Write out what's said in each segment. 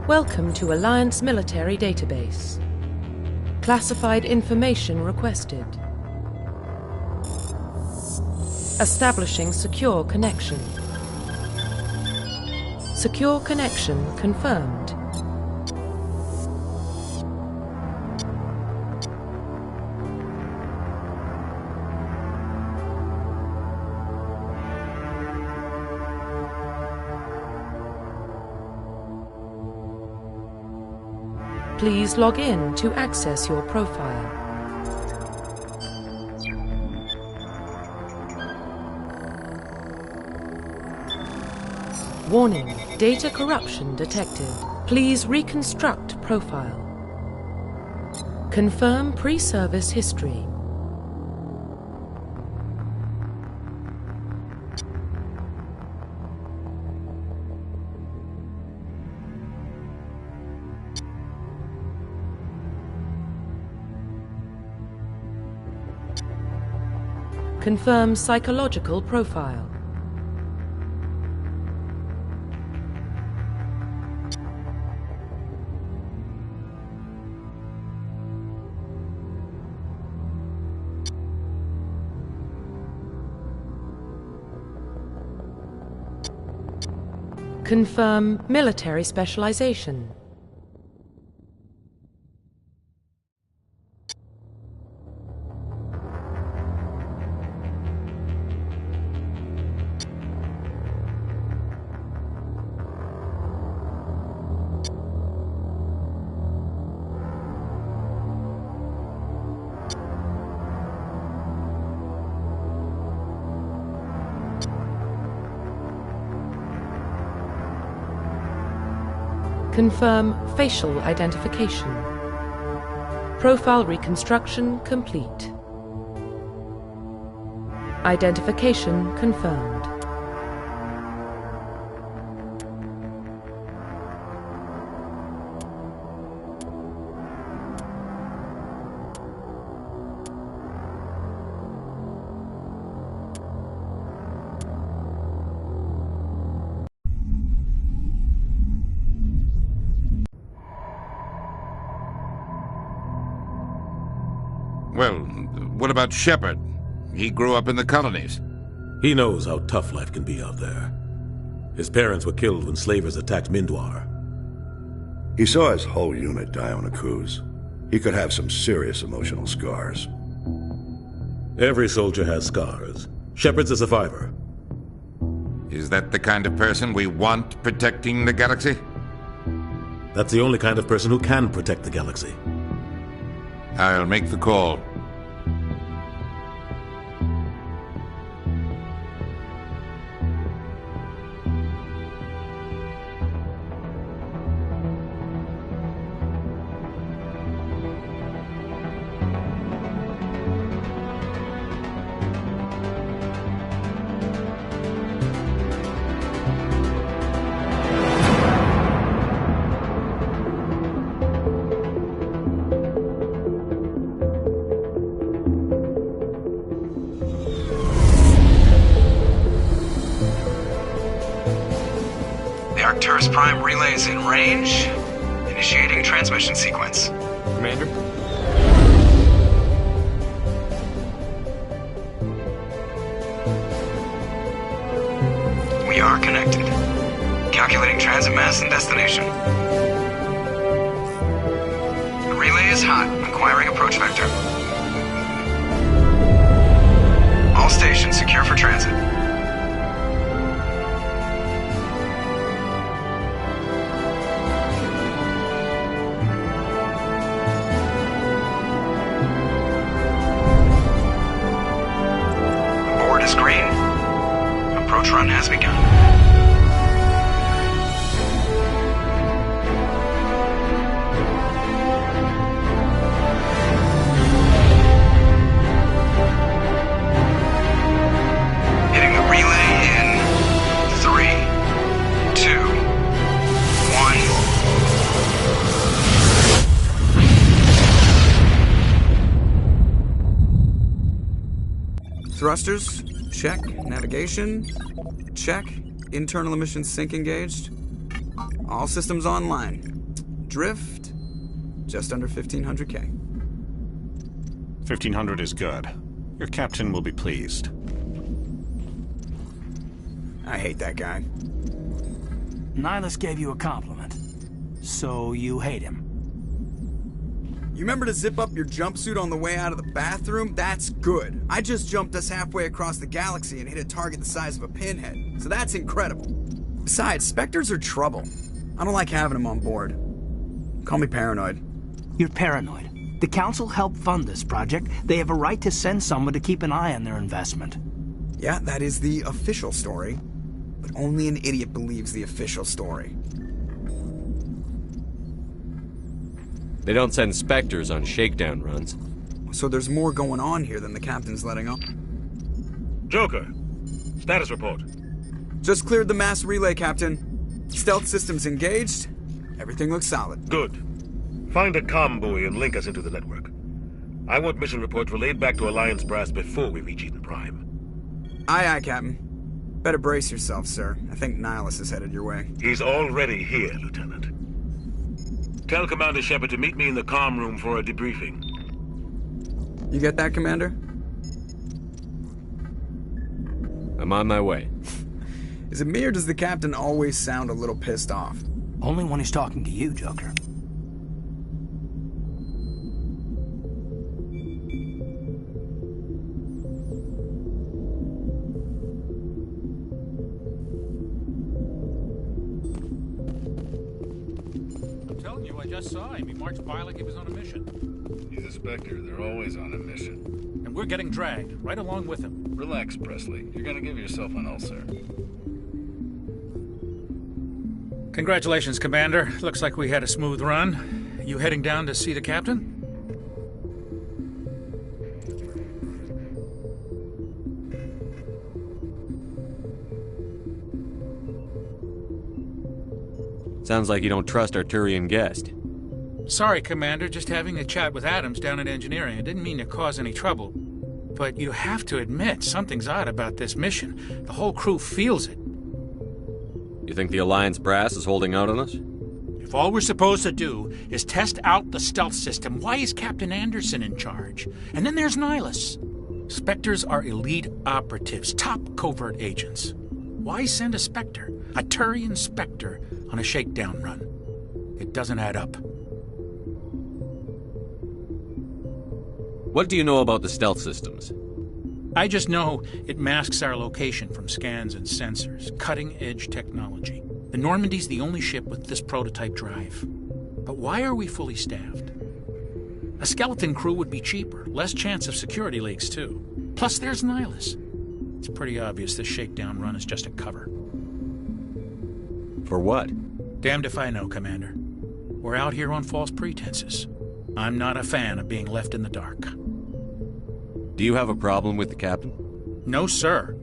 Welcome to Alliance Military Database. Classified information requested. Establishing secure connection. Secure connection confirmed. Please log in to access your profile. Warning, data corruption detected. Please reconstruct profile. Confirm pre-service history. Confirm psychological profile. Confirm military specialization. Confirm facial identification. Profile reconstruction complete. Identification confirmed. Well, what about Shepard? He grew up in the colonies. He knows how tough life can be out there. His parents were killed when slavers attacked Mindwar. He saw his whole unit die on a cruise. He could have some serious emotional scars. Every soldier has scars. Shepard's a survivor. Is that the kind of person we want protecting the galaxy? That's the only kind of person who can protect the galaxy. I'll make the call. Arcturus Prime relays in range. Initiating transmission sequence. Commander? We are connected. Calculating transit mass and destination. The relay is hot. Acquiring approach vector. All stations secure for transit. Green. Approach run has begun. Hitting the relay in 3, 2, 1. Thrusters? Check. Navigation? Check. Internal emissions sync engaged. All systems online. Drift, just under 1,500K. 1,500 is good. Your captain will be pleased. I hate that guy. Nihilus gave you a compliment. So you hate him. You remember to zip up your jumpsuit on the way out of the bathroom? That's good. I just jumped us halfway across the galaxy and hit a target the size of a pinhead, so that's incredible. Besides, Spectres are trouble. I don't like having them on board. Call me paranoid. You're paranoid. The Council helped fund this project. They have a right to send someone to keep an eye on their investment. Yeah, that is the official story. But only an idiot believes the official story. They don't send Spectres on shakedown runs. So there's more going on here than the captain's letting on. Joker, status report. Just cleared the mass relay, Captain. Stealth systems engaged. Everything looks solid. Good. Find a comm buoy and link us into the network. I want mission reports relayed back to Alliance Brass before we reach Eden Prime. Aye, aye, Captain. Better brace yourself, sir. I think Nihilus is headed your way. He's already here, Lieutenant. Tell Commander Shepard to meet me in the comm room for a debriefing. You get that, Commander? I'm on my way. Is it me or does the Captain always sound a little pissed off? Only when he's talking to you, Joker. I just saw him. He marched by like he was on a mission. He's a Spectre. They're always on a mission. And we're getting dragged, right along with him. Relax, Presley. You're gonna give yourself an ulcer. Congratulations, Commander. Looks like we had a smooth run. You heading down to see the captain? Sounds like you don't trust our Turian guest. Sorry, Commander. Just having a chat with Adams down at engineering. I didn't mean to cause any trouble. But you have to admit, something's odd about this mission. The whole crew feels it. You think the Alliance brass is holding out on us? If all we're supposed to do is test out the stealth system, why is Captain Anderson in charge? And then there's Nihilus. Spectres are elite operatives, top covert agents. Why send a Spectre, a Turian Spectre, on a shakedown run? It doesn't add up. What do you know about the stealth systems? I just know it masks our location from scans and sensors. Cutting-edge technology. The Normandy's the only ship with this prototype drive. But why are we fully staffed? A skeleton crew would be cheaper, less chance of security leaks, too. Plus, there's Nihilus. It's pretty obvious this shakedown run is just a cover. For what? Damned if I know, Commander. We're out here on false pretenses. I'm not a fan of being left in the dark. Do you have a problem with the captain? No, sir.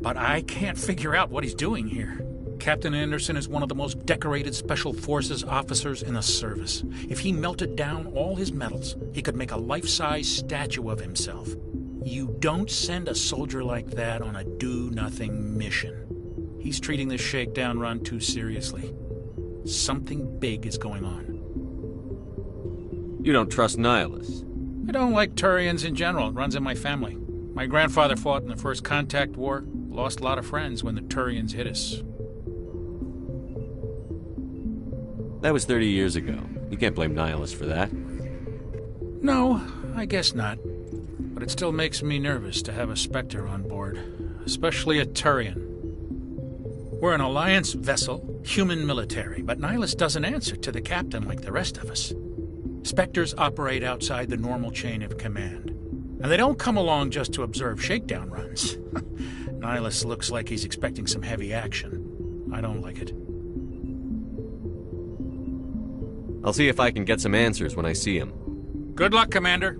But I can't figure out what he's doing here. Captain Anderson is one of the most decorated Special Forces officers in the service. If he melted down all his medals, he could make a life-size statue of himself. You don't send a soldier like that on a do-nothing mission. He's treating this shakedown run too seriously. Something big is going on. You don't trust Nihilus? I don't like Turians in general. It runs in my family. My grandfather fought in the First Contact War. Lost a lot of friends when the Turians hit us. That was 30 years ago. You can't blame Nihilus for that. No, I guess not. But it still makes me nervous to have a Spectre on board. Especially a Turian. We're an Alliance vessel, human military, but Nihilus doesn't answer to the captain like the rest of us. Spectres operate outside the normal chain of command. And they don't come along just to observe shakedown runs. Nihilus looks like he's expecting some heavy action. I don't like it. I'll see if I can get some answers when I see him. Good luck, Commander.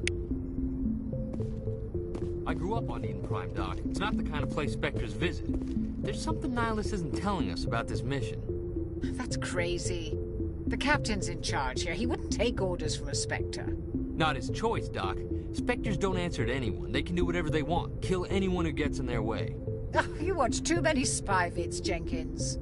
I grew up on Eden Prime, Doc. It's not the kind of place Spectres visit. There's something Nihilus isn't telling us about this mission. That's crazy. The captain's in charge here. He wouldn't take orders from a Spectre. Not his choice, Doc. Spectres don't answer to anyone. They can do whatever they want. Kill anyone who gets in their way. Oh, you watch too many spy vids, Jenkins.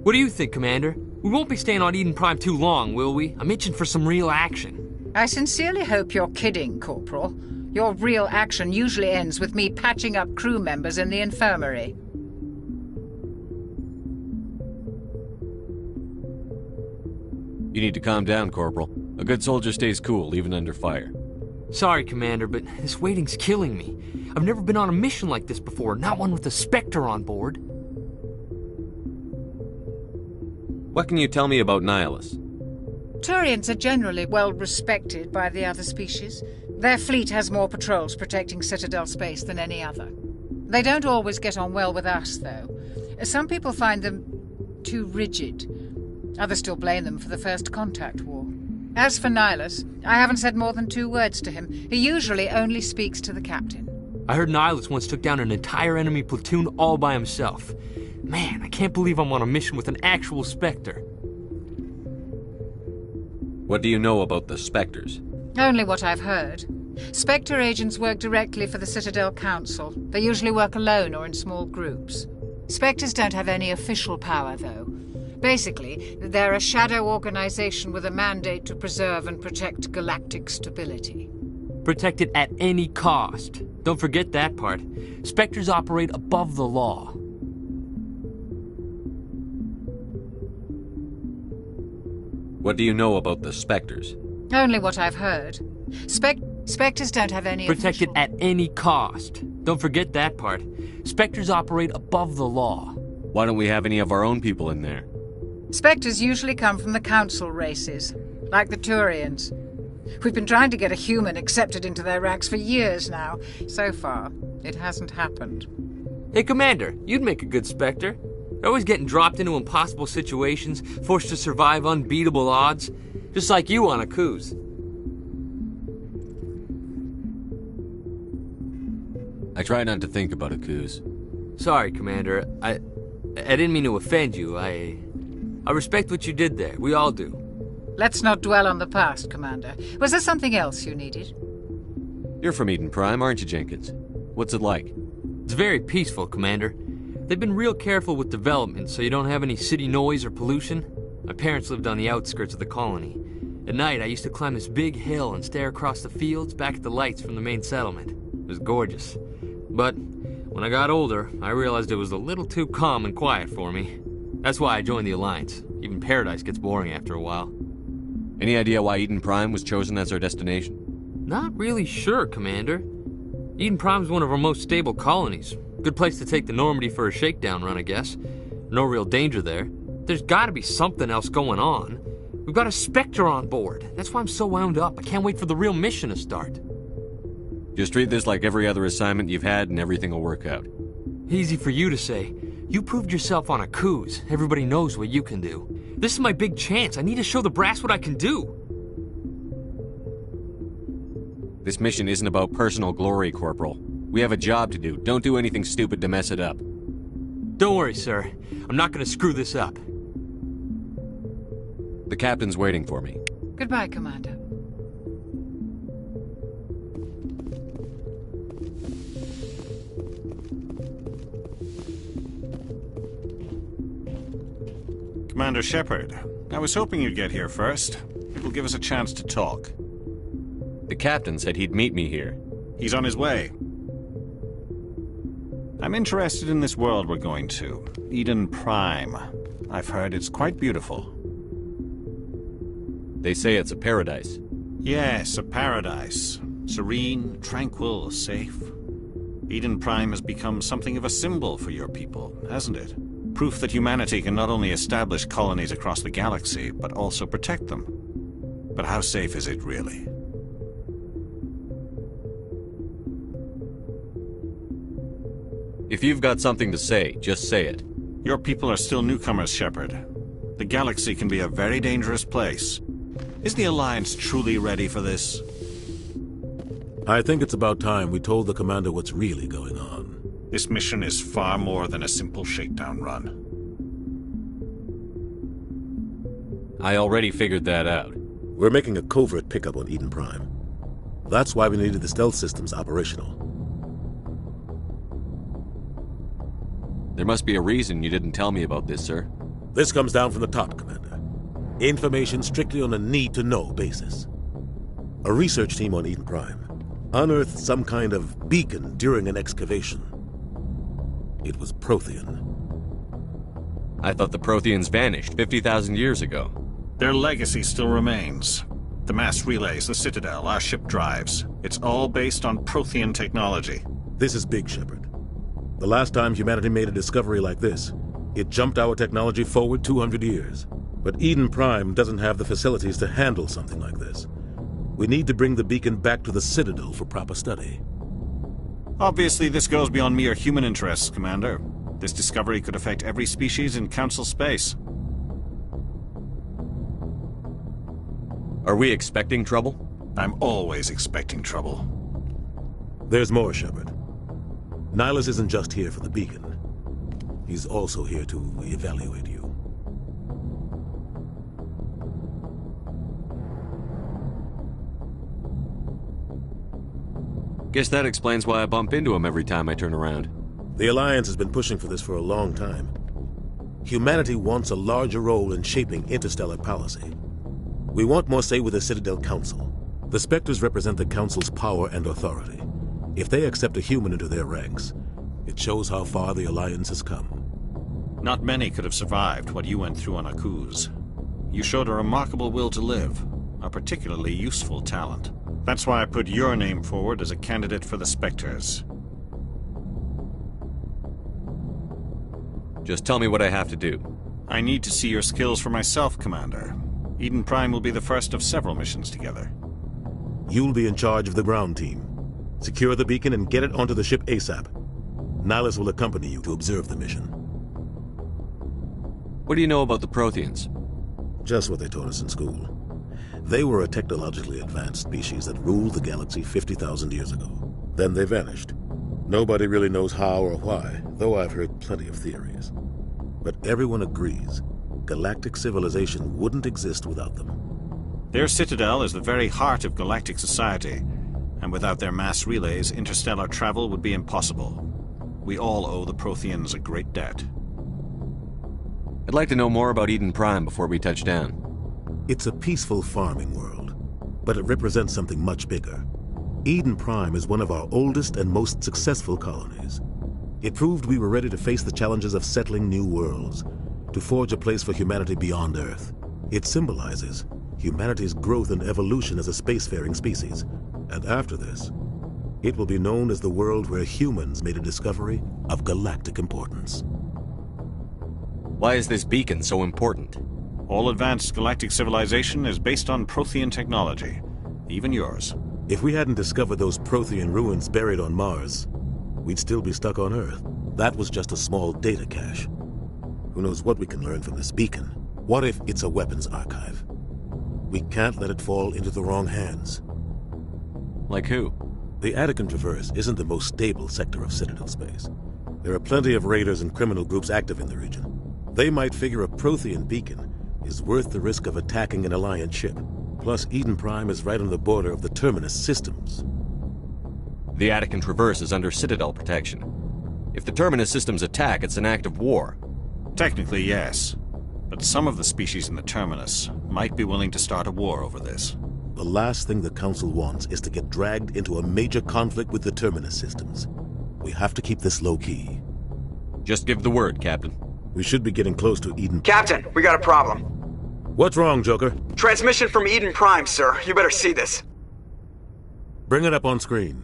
What do you think, Commander? We won't be staying on Eden Prime too long, will we? I'm itching for some real action. I sincerely hope you're kidding, Corporal. Your real action usually ends with me patching up crew members in the infirmary. You need to calm down, Corporal. A good soldier stays cool, even under fire. Sorry, Commander, but this waiting's killing me. I've never been on a mission like this before, not one with a Spectre on board. What can you tell me about Nihilus? Turians are generally well respected by the other species. Their fleet has more patrols protecting Citadel space than any other. They don't always get on well with us, though. Some people find them too rigid. Others still blame them for the First Contact War. As for Nihilus, I haven't said more than 2 words to him. He usually only speaks to the captain. I heard Nihilus once took down an entire enemy platoon all by himself. Man, I can't believe I'm on a mission with an actual Spectre. What do you know about the Spectres? Only what I've heard. Spectre agents work directly for the Citadel Council. They usually work alone or in small groups. Spectres don't have any official power, though. Basically, they're a shadow organization with a mandate to preserve and protect galactic stability. Protect it at any cost. Don't forget that part. Spectres operate above the law. What do you know about the Spectres? Only what I've heard. Spectres don't have any Protect it at any cost. Don't forget that part. Spectres operate above the law. Why don't we have any of our own people in there? Spectres usually come from the Council races, like the Turians. We've been trying to get a human accepted into their ranks for years now. So far, it hasn't happened. Hey, Commander, you'd make a good Spectre. You're always getting dropped into impossible situations, forced to survive unbeatable odds. Just like you on Akuz. I try not to think about Akuz. Sorry, Commander. I didn't mean to offend you. I respect what you did there. We all do. Let's not dwell on the past, Commander. Was there something else you needed? You're from Eden Prime, aren't you, Jenkins? What's it like? It's very peaceful, Commander. They've been real careful with development, so you don't have any city noise or pollution. My parents lived on the outskirts of the colony. At night, I used to climb this big hill and stare across the fields back at the lights from the main settlement. It was gorgeous. But when I got older, I realized it was a little too calm and quiet for me. That's why I joined the Alliance. Even Paradise gets boring after a while. Any idea why Eden Prime was chosen as our destination? Not really sure, Commander. Eden Prime's one of our most stable colonies. Good place to take the Normandy for a shakedown run, I guess. No real danger there. There's gotta be something else going on. We've got a Spectre on board. That's why I'm so wound up. I can't wait for the real mission to start. Just treat this like every other assignment you've had and everything will work out. Easy for you to say. You proved yourself on Akuz. Everybody knows what you can do. This is my big chance. I need to show the brass what I can do. This mission isn't about personal glory, Corporal. We have a job to do. Don't do anything stupid to mess it up. Don't worry, sir. I'm not gonna screw this up. The captain's waiting for me. Goodbye, Commander. Commander Shepard, I was hoping you'd get here first. It will give us a chance to talk. The captain said he'd meet me here. He's on his way. I'm interested in this world we're going to, Eden Prime. I've heard it's quite beautiful. They say it's a paradise. Yes, a paradise. Serene, tranquil, safe. Eden Prime has become something of a symbol for your people, hasn't it? Proof that humanity can not only establish colonies across the galaxy, but also protect them. But how safe is it, really? If you've got something to say, just say it. Your people are still newcomers, Shepard. The galaxy can be a very dangerous place. Is the Alliance truly ready for this? I think it's about time we told the Commander what's really going on. This mission is far more than a simple shakedown run. I already figured that out. We're making a covert pickup on Eden Prime. That's why we needed the stealth systems operational. There must be a reason you didn't tell me about this, sir. This comes down from the top, Commander. Information strictly on a need-to-know basis. A research team on Eden Prime unearthed some kind of beacon during an excavation. It was Prothean. I thought the Protheans vanished 50,000 years ago. Their legacy still remains. The mass relays, the Citadel, our ship drives. It's all based on Prothean technology. This is big, Shepard. The last time humanity made a discovery like this, it jumped our technology forward 200 years. But Eden Prime doesn't have the facilities to handle something like this. We need to bring the beacon back to the Citadel for proper study. Obviously, this goes beyond mere human interests, Commander. This discovery could affect every species in Council space. Are we expecting trouble? I'm always expecting trouble. There's more, Shepard. Nihilus isn't just here for the beacon. He's also here to evaluate you. Guess that explains why I bump into him every time I turn around. The Alliance has been pushing for this for a long time. Humanity wants a larger role in shaping interstellar policy. We want more say with the Citadel Council. The Spectres represent the Council's power and authority. If they accept a human into their ranks, it shows how far the Alliance has come. Not many could have survived what you went through on Akuz. You showed a remarkable will to live, a particularly useful talent. That's why I put your name forward as a candidate for the Spectres. Just tell me what I have to do. I need to see your skills for myself, Commander. Eden Prime will be the first of several missions together. You'll be in charge of the ground team. Secure the beacon and get it onto the ship ASAP. Nihilus will accompany you to observe the mission. What do you know about the Protheans? Just what they taught us in school. They were a technologically advanced species that ruled the galaxy 50,000 years ago. Then they vanished. Nobody really knows how or why, though I've heard plenty of theories. But everyone agrees galactic civilization wouldn't exist without them. Their Citadel is the very heart of galactic society, and without their mass relays, interstellar travel would be impossible. We all owe the Protheans a great debt. I'd like to know more about Eden Prime before we touch down. It's a peaceful farming world, but it represents something much bigger. Eden Prime is one of our oldest and most successful colonies. It proved we were ready to face the challenges of settling new worlds, to forge a place for humanity beyond Earth. It symbolizes humanity's growth and evolution as a spacefaring species. And after this, it will be known as the world where humans made a discovery of galactic importance. Why is this beacon so important? All advanced galactic civilization is based on Prothean technology, even yours. If we hadn't discovered those Prothean ruins buried on Mars, we'd still be stuck on Earth. That was just a small data cache. Who knows what we can learn from this beacon? What if it's a weapons archive? We can't let it fall into the wrong hands. Like who? The Attican Traverse isn't the most stable sector of Citadel space. There are plenty of raiders and criminal groups active in the region. They might figure a Prothean beacon is worth the risk of attacking an Alliance ship. Plus, Eden Prime is right on the border of the Terminus systems. The Attican Traverse is under Citadel protection. If the Terminus systems attack, it's an act of war. Technically, yes. But some of the species in the Terminus might be willing to start a war over this. The last thing the Council wants is to get dragged into a major conflict with the Terminus systems. We have to keep this low-key. Just give the word, Captain. We should be getting close to Eden. Captain, we got a problem. What's wrong, Joker? Transmission from Eden Prime, sir. You better see this. Bring it up on screen.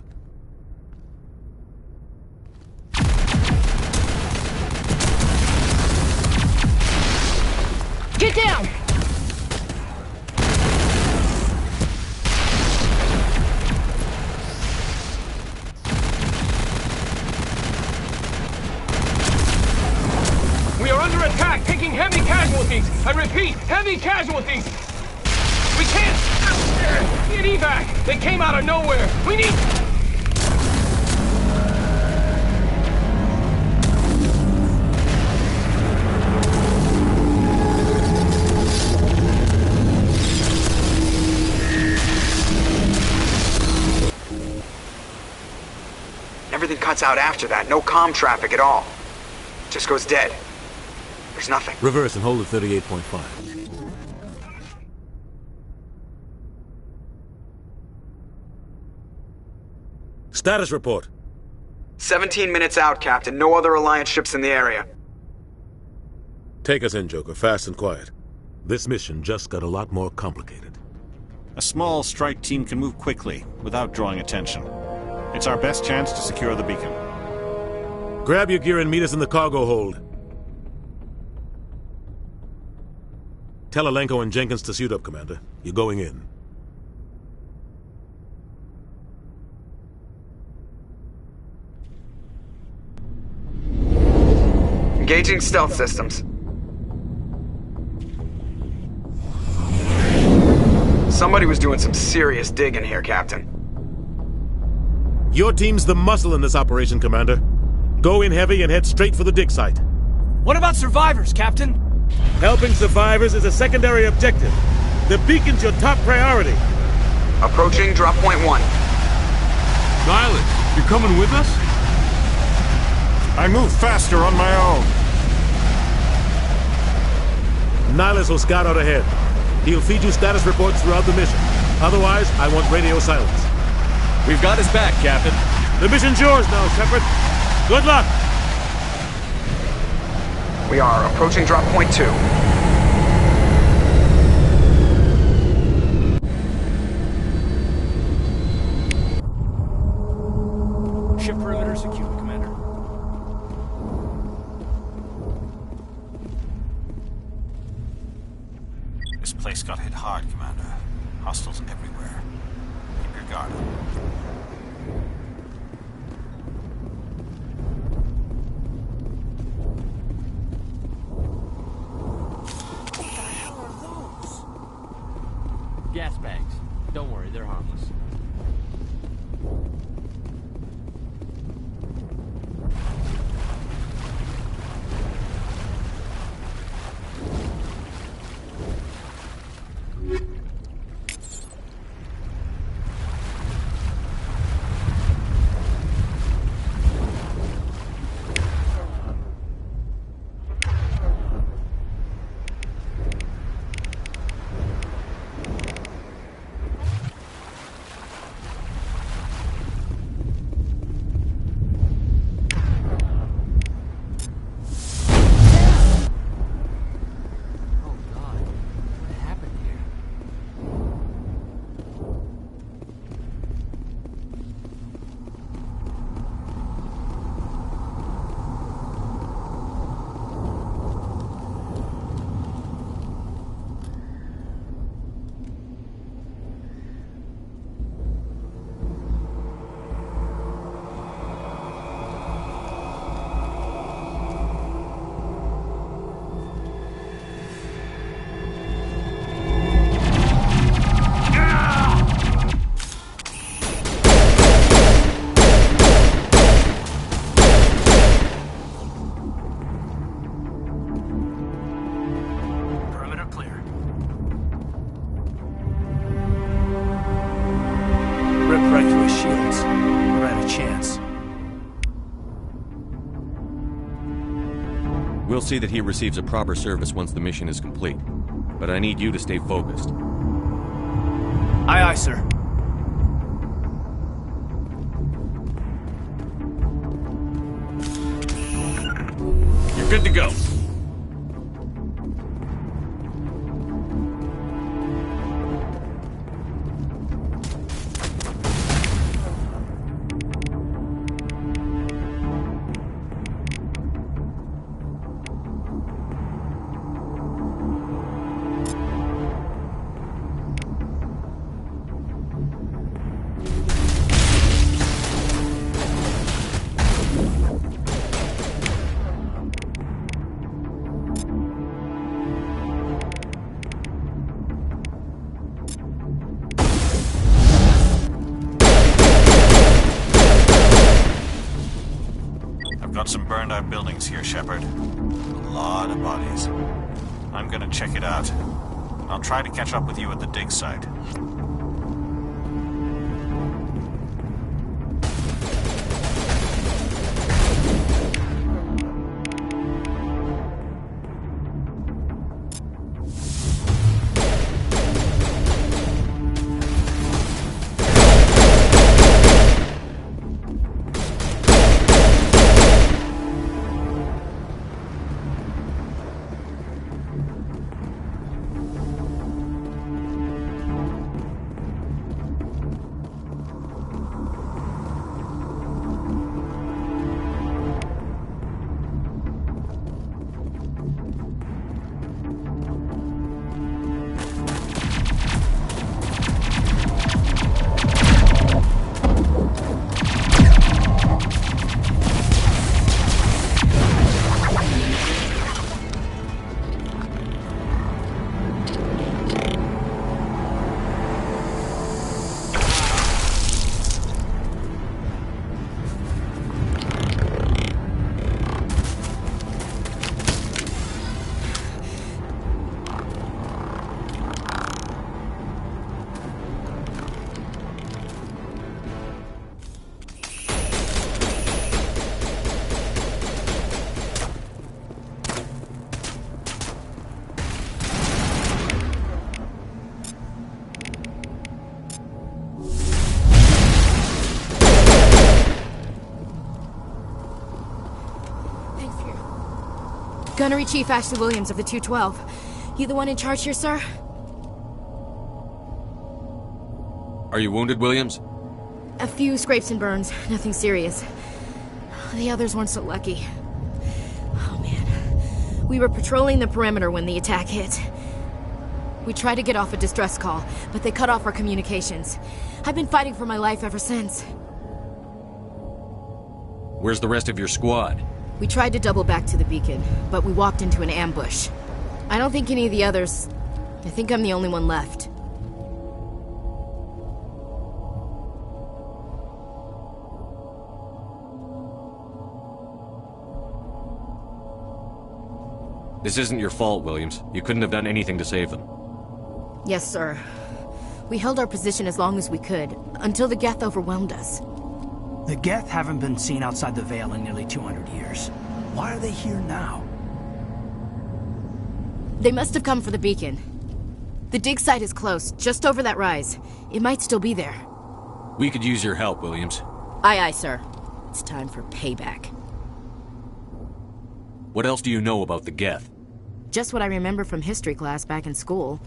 Get down! We are under attack, taking heavy casualties. I repeat, heavy casualties. We can't get evac. They came out of nowhere. We need... Everything cuts out after that. No comm traffic at all. Just goes dead. There's nothing. Reverse and hold at 38.5. Status report. 17 minutes out, Captain. No other Alliance ships in the area. Take us in, Joker, fast and quiet. This mission just got a lot more complicated. A small strike team can move quickly, without drawing attention. It's our best chance to secure the beacon. Grab your gear and meet us in the cargo hold. Tell Alenko and Jenkins to suit up, Commander. You're going in. Engaging stealth systems. Somebody was doing some serious digging here, Captain. Your team's the muscle in this operation, Commander. Go in heavy and head straight for the dig site. What about survivors, Captain? Helping survivors is a secondary objective. The beacon's your top priority. Approaching drop point 1. Nihlus, you coming with us? I move faster on my own. Nihlus will scout out ahead. He'll feed you status reports throughout the mission. Otherwise, I want radio silence. We've got his back, Captain. The mission's yours now, Shepard. Good luck! We are approaching drop point 2. Ship perimeter secured, Commander. This place got hit hard, Commander. Hostiles everywhere. Keep your guard up. Gas bags. Don't worry, they're harmless. We'll see that he receives a proper service once the mission is complete. But I need you to stay focused. Aye, aye, sir. You're good to go. Got some burned out buildings here, Shepard. A lot of bodies. I'm gonna check it out. I'll try to catch up with you at the dig site. Gunnery Chief Ashley Williams of the 212. You the one in charge here, sir? Are you wounded, Williams? A few scrapes and burns, nothing serious. The others weren't so lucky. Oh man. We were patrolling the perimeter when the attack hit. We tried to get off a distress call, but they cut off our communications. I've been fighting for my life ever since. Where's the rest of your squad? We tried to double back to the beacon, but we walked into an ambush. I don't think any of the others... I think I'm the only one left. This isn't your fault, Williams. You couldn't have done anything to save them. Yes, sir. We held our position as long as we could, until the Geth overwhelmed us. The Geth haven't been seen outside the Veil in nearly 200 years. Why are they here now? They must have come for the beacon. The dig site is close, just over that rise. It might still be there. We could use your help, Williams. Aye, aye, sir. It's time for payback. What else do you know about the Geth? Just what I remember from history class back in school.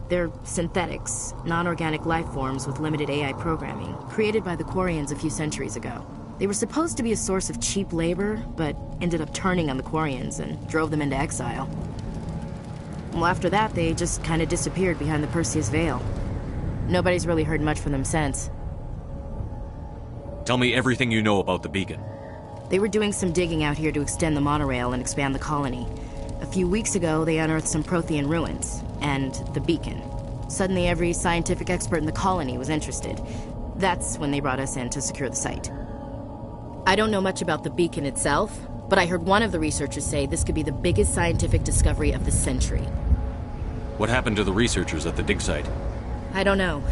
They're synthetics, non-organic life forms with limited AI programming, created by the Quarians a few centuries ago. They were supposed to be a source of cheap labor, but ended up turning on the Quarians and drove them into exile. Well, after that, they just kind of disappeared behind the Perseus Veil. Nobody's really heard much from them since. Tell me everything you know about the beacon. They were doing some digging out here to extend the monorail and expand the colony. A few weeks ago, they unearthed some Prothean ruins, and the beacon. Suddenly, every scientific expert in the colony was interested. That's when they brought us in to secure the site. I don't know much about the beacon itself, but I heard one of the researchers say this could be the biggest scientific discovery of the century. What happened to the researchers at the dig site? I don't know.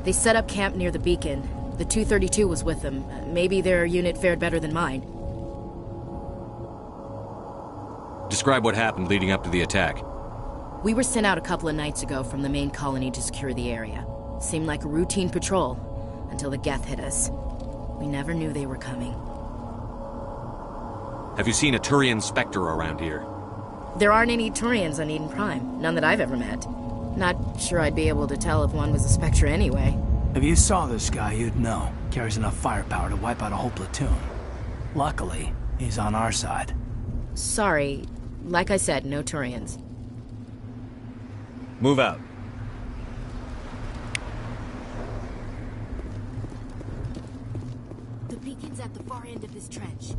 They set up camp near the beacon. The 232 was with them. Maybe their unit fared better than mine. Describe what happened leading up to the attack. We were sent out a couple of nights ago from the main colony to secure the area. Seemed like a routine patrol, until the Geth hit us. We never knew they were coming. Have you seen a Turian Spectre around here? There aren't any Turians on Eden Prime. None that I've ever met. Not sure I'd be able to tell if one was a Spectre anyway. If you saw this guy, you'd know. Carries enough firepower to wipe out a whole platoon. Luckily, he's on our side. Sorry. Like I said, no Turians. Move out. The beacon's at the far end of this trench.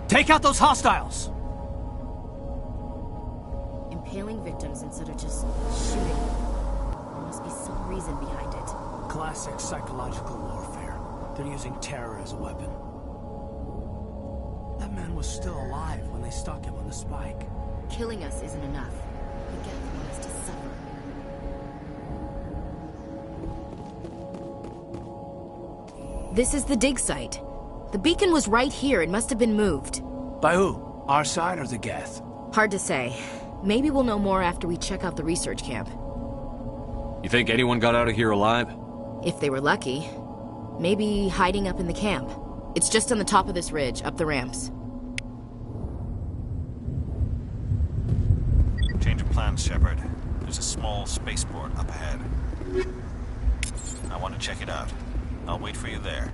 Take out those hostiles! Impaling victims instead of just shooting. There must be some reason behind it. Classic psychological warfare. They're using terror as a weapon. That man was still alive when they stuck him on the spike. Killing us isn't enough. The Geth want us to suffer. This is the dig site. The beacon was right here. It must have been moved. By who? Our side or the Geth? Hard to say. Maybe we'll know more after we check out the research camp. You think anyone got out of here alive? If they were lucky. Maybe hiding up in the camp. It's just on the top of this ridge, up the ramps. Change of plans, Shepard. There's a small spaceport up ahead. I want to check it out. I'll wait for you there.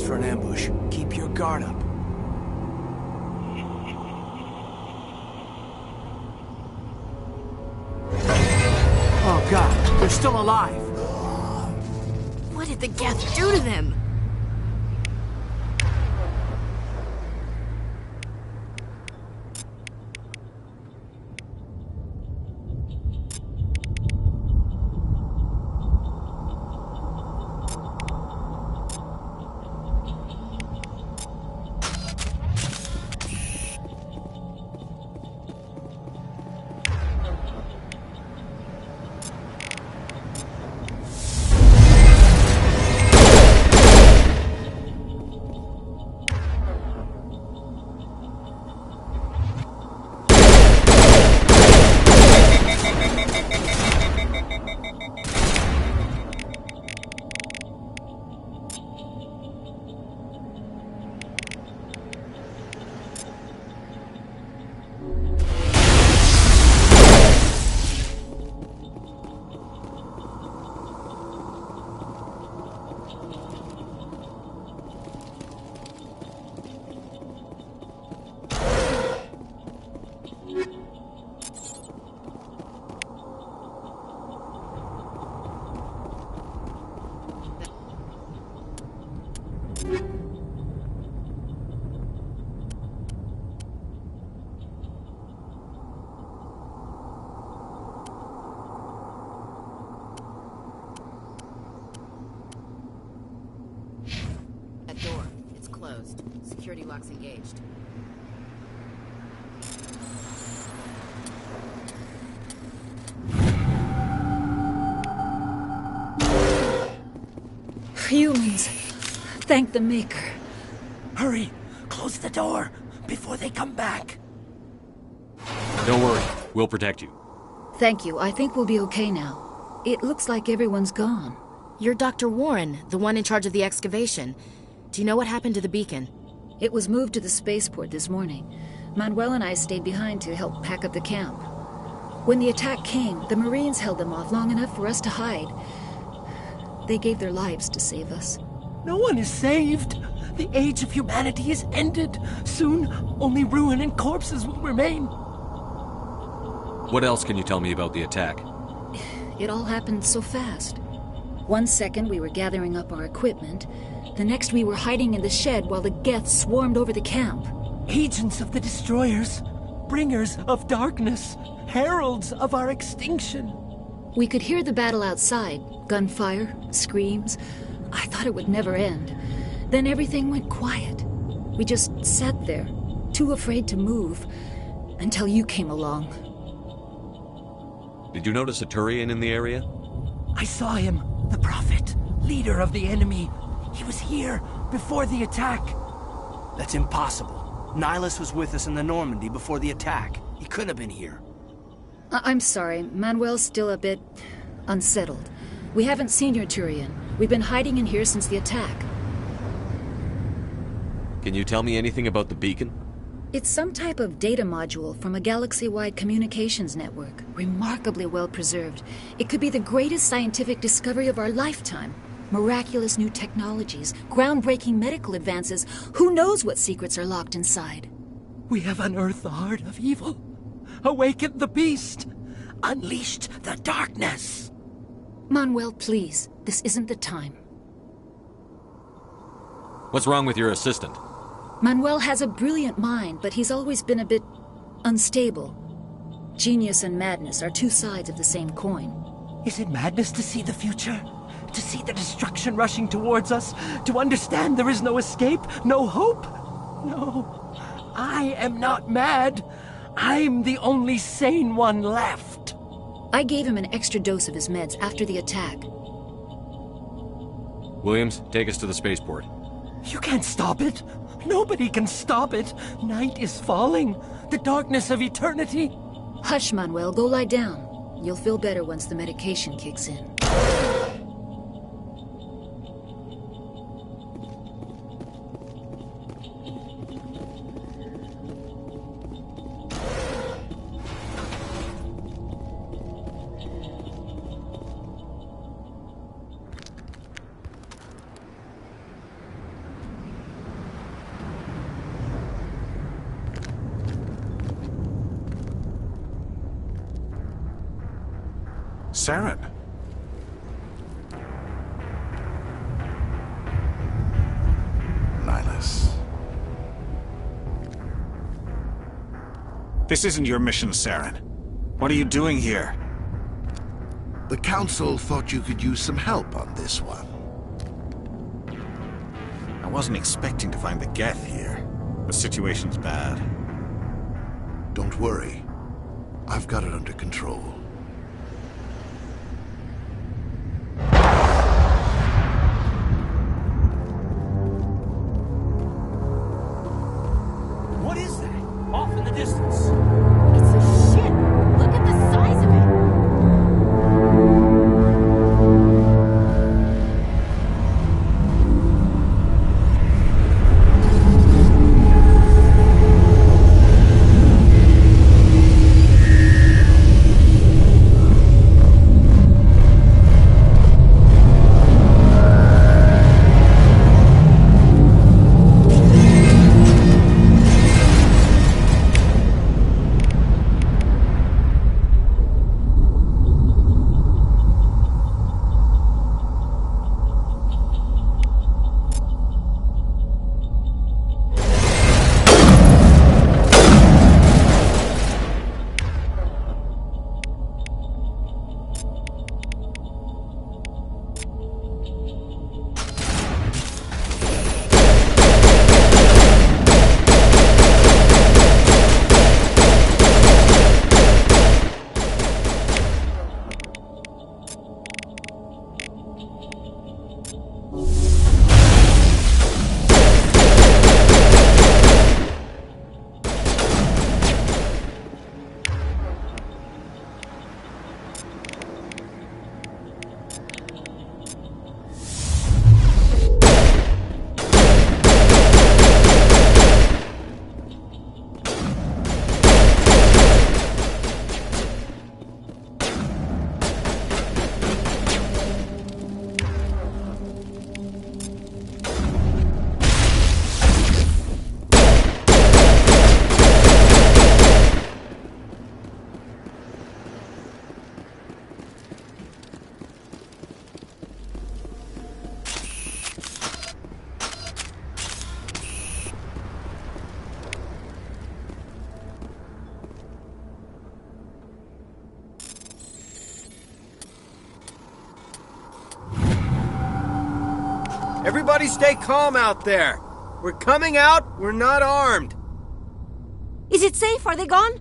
For an ambush. Keep your guard up. Oh God, they're still alive. What did the Geth do to them? Security locks engaged. Humans. Thank the Maker. Hurry! Close the door before they come back. Don't worry. We'll protect you. Thank you. I think we'll be okay now. It looks like everyone's gone. You're Dr. Warren, the one in charge of the excavation. Do you know what happened to the beacon? It was moved to the spaceport this morning. Manuel and I stayed behind to help pack up the camp. When the attack came, the Marines held them off long enough for us to hide. They gave their lives to save us. No one is saved. The age of humanity is ended. Soon, only ruin and corpses will remain. What else can you tell me about the attack? It all happened so fast. 1 second we were gathering up our equipment. The next we were hiding in the shed while the Geth swarmed over the camp. Agents of the Destroyers, bringers of darkness, heralds of our extinction. We could hear the battle outside. Gunfire, screams. I thought it would never end. Then everything went quiet. We just sat there, too afraid to move, until you came along. Did you notice a Turian in the area? I saw him, the Prophet, leader of the enemy. He was here before the attack. That's impossible. Nihilus was with us in the Normandy before the attack. He couldn't have been here. I'm sorry, Manuel's still a bit unsettled. We haven't seen your Turian. We've been hiding in here since the attack. Can you tell me anything about the beacon? It's some type of data module from a galaxy-wide communications network. Remarkably well preserved. It could be the greatest scientific discovery of our lifetime. Miraculous new technologies, groundbreaking medical advances. Who knows what secrets are locked inside? We have unearthed the heart of evil, awakened the beast, unleashed the darkness. Manuel, please. This isn't the time. What's wrong with your assistant? Manuel has a brilliant mind, but he's always been a bit unstable. Genius and madness are two sides of the same coin. Is it madness to see the future? To see the destruction rushing towards us? To understand there is no escape? No hope? No. I am not mad. I'm the only sane one left. I gave him an extra dose of his meds after the attack. Williams, take us to the spaceport. You can't stop it. Nobody can stop it. Night is falling. The darkness of eternity. Hush, Manuel. Go lie down. You'll feel better once the medication kicks in. Saren. Nihilus. This isn't your mission, Saren. What are you doing here? The Council thought you could use some help on this one. I wasn't expecting to find the Geth here. The situation's bad. Don't worry. I've got it under control. What is that? Off in the distance. It's a ship. Look at the size of it. Everybody stay calm out there. We're coming out. We're not armed. Is it safe? Are they gone?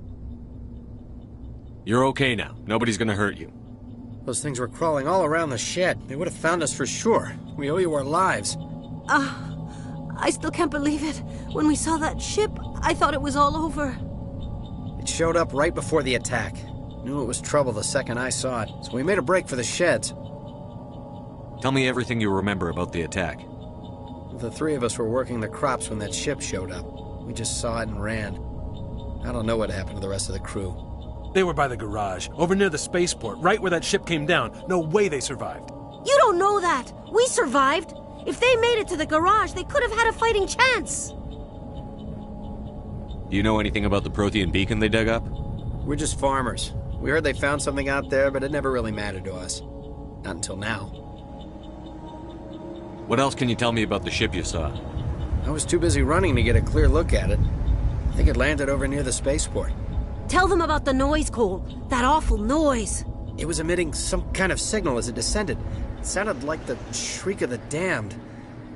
You're okay now. Nobody's gonna hurt you. Those things were crawling all around the shed. They would have found us for sure. We owe you our lives. I still can't believe it. When we saw that ship, I thought it was all over. It showed up right before the attack. Knew it was trouble the second I saw it, so we made a break for the sheds. Tell me everything you remember about the attack. The three of us were working the crops when that ship showed up. We just saw it and ran. I don't know what happened to the rest of the crew. They were by the garage, over near the spaceport, right where that ship came down. No way they survived. You don't know that. We survived. If they made it to the garage, they could have had a fighting chance. Do you know anything about the Prothean beacon they dug up? We're just farmers. We heard they found something out there, but it never really mattered to us. Not until now. What else can you tell me about the ship you saw? I was too busy running to get a clear look at it. I think it landed over near the spaceport. Tell them about the noise, Cole. That awful noise. It was emitting some kind of signal as it descended. It sounded like the shriek of the damned.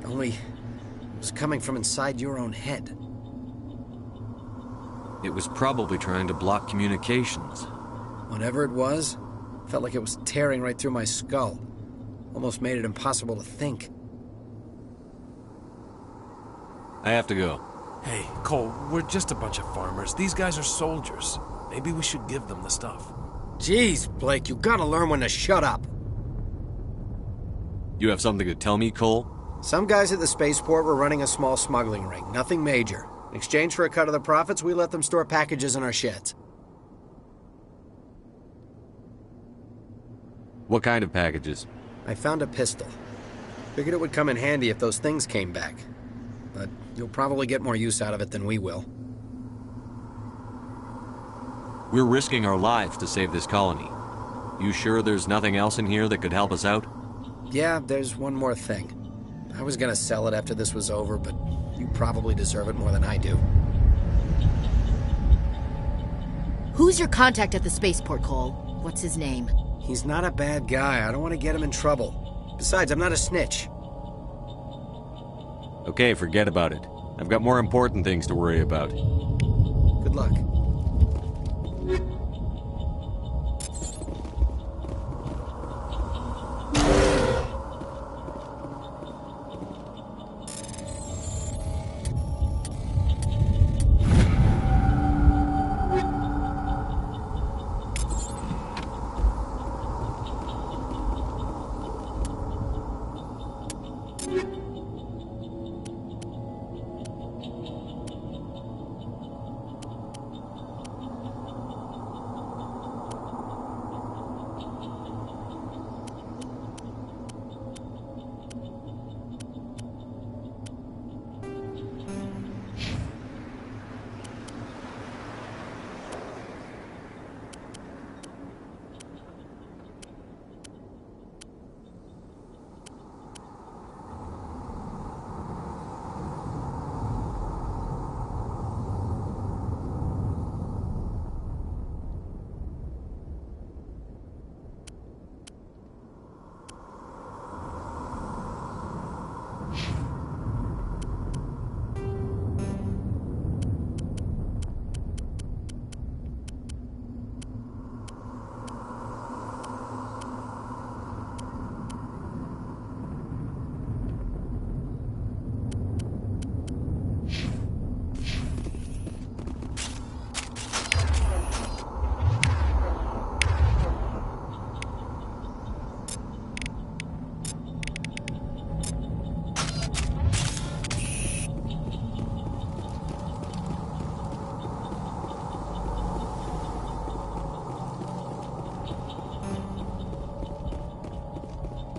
Only it was coming from inside your own head. It was probably trying to block communications. Whatever it was, felt like it was tearing right through my skull. Almost made it impossible to think. I have to go. Hey, Cole, we're just a bunch of farmers. These guys are soldiers. Maybe we should give them the stuff. Jeez, Blake, you gotta learn when to shut up. You have something to tell me, Cole? Some guys at the spaceport were running a small smuggling ring. Nothing major. In exchange for a cut of the profits, we let them store packages in our sheds. What kind of packages? I found a pistol. Figured it would come in handy if those things came back. But you'll probably get more use out of it than we will. We're risking our lives to save this colony. You sure there's nothing else in here that could help us out? Yeah, there's one more thing. I was gonna sell it after this was over, but you probably deserve it more than I do. Who's your contact at the spaceport, Cole? What's his name? He's not a bad guy. I don't want to get him in trouble. Besides, I'm not a snitch. Okay, forget about it. I've got more important things to worry about. Good luck.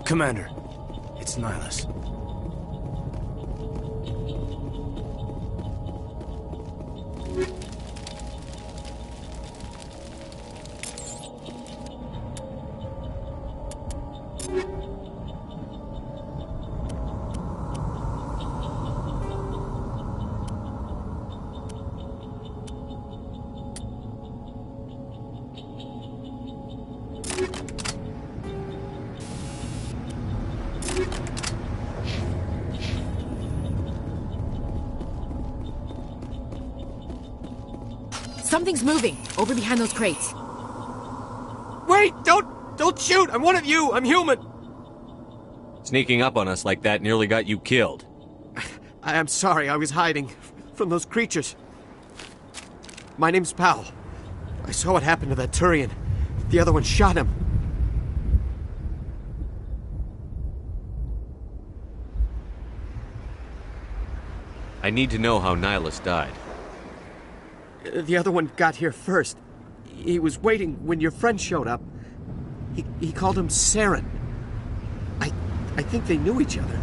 Commander, it's Nihilus. Something's moving, over behind those crates. Wait! Don't shoot! I'm one of you! I'm human! Sneaking up on us like that nearly got you killed. I'm sorry, I was hiding from those creatures. My name's Powell. I saw what happened to that Turian. The other one shot him. I need to know how Nihilus died. The other one got here first. He was waiting when your friend showed up. He called him Saren. I think they knew each other.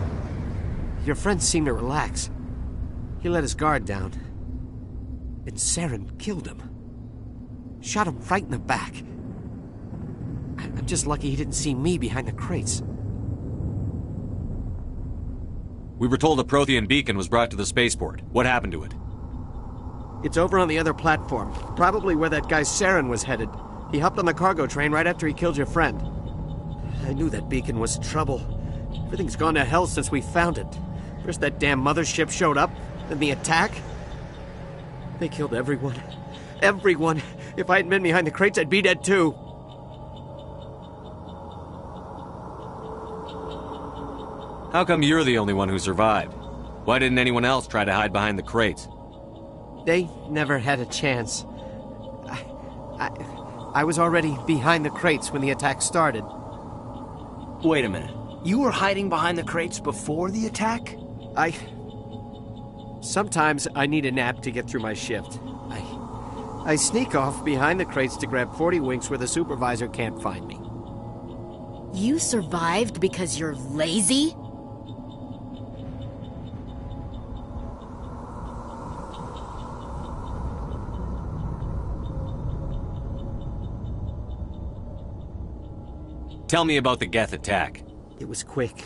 Your friend seemed to relax. He let his guard down. And Saren killed him. Shot him right in the back. I'm just lucky he didn't see me behind the crates. We were told a Prothean beacon was brought to the spaceport. What happened to it? It's over on the other platform. Probably where that guy Saren was headed. He hopped on the cargo train right after he killed your friend. I knew that beacon was trouble. Everything's gone to hell since we found it. First that damn mothership showed up, then the attack. They killed everyone. Everyone. If I hadn't been behind the crates, I'd be dead too. How come you're the only one who survived? Why didn't anyone else try to hide behind the crates? They never had a chance. I was already behind the crates when the attack started. Wait a minute. You were hiding behind the crates before the attack? Sometimes I need a nap to get through my shift. I sneak off behind the crates to grab 40 winks where the supervisor can't find me. You survived because you're lazy? Tell me about the Geth attack. It was quick.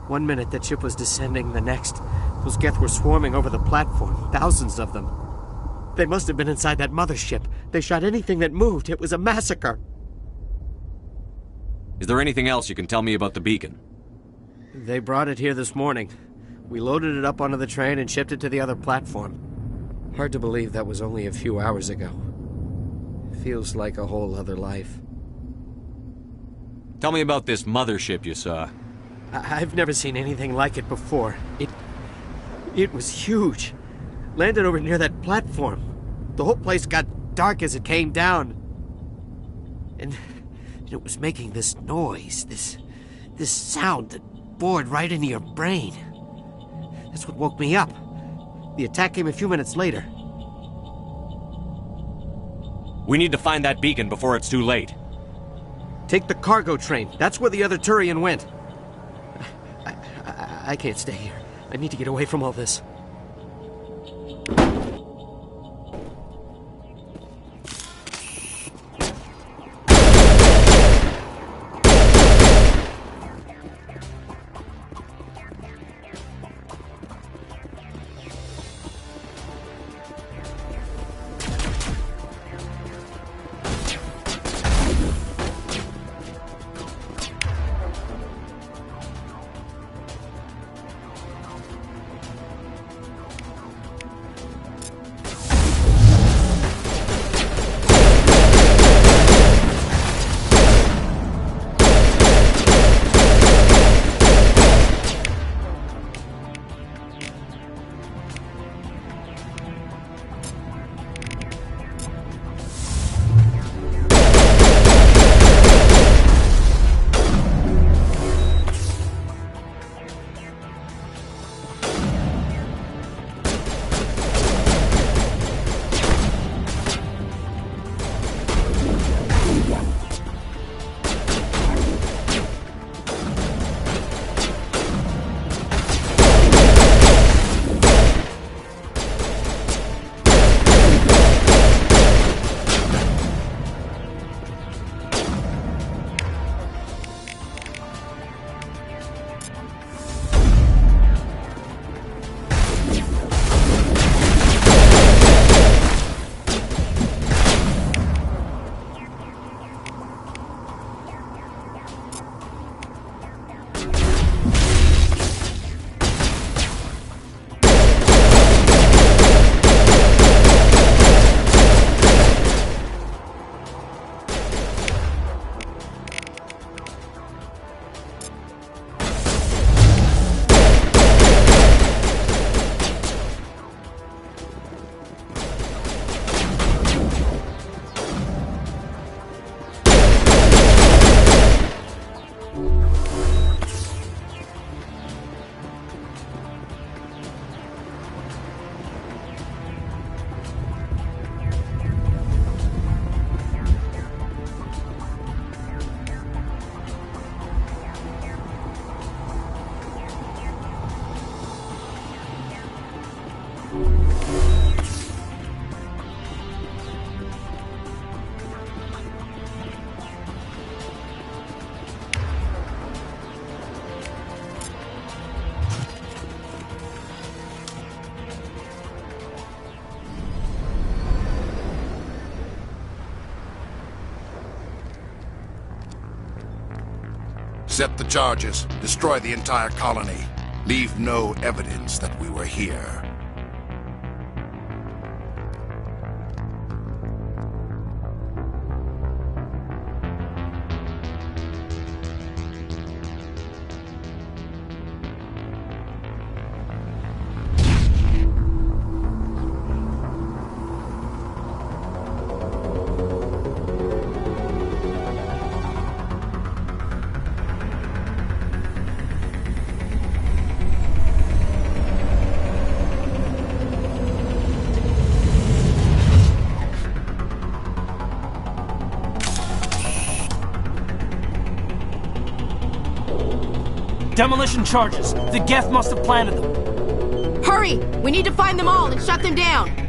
1 minute that ship was descending, the next, those Geth were swarming over the platform, thousands of them. They must have been inside that mothership. They shot anything that moved. It was a massacre. Is there anything else you can tell me about the beacon? They brought it here this morning. We loaded it up onto the train and shipped it to the other platform. Hard to believe that was only a few hours ago. Feels like a whole other life. Tell me about this mothership you saw. I've never seen anything like it before. It was huge. Landed over near that platform. The whole place got dark as it came down. And it was making this noise, this sound that bored right into your brain. That's what woke me up. The attack came a few minutes later. We need to find that beacon before it's too late. Take the cargo train. That's where the other Turian went. I can't stay here. I need to get away from all this. Set the charges. Destroy the entire colony. Leave no evidence that we were here. Demolition charges. The Geth must have planted them. Hurry! We need to find them all and shut them down!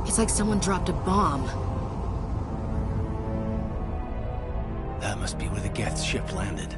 It's like someone dropped a bomb. That must be where the Geth ship landed.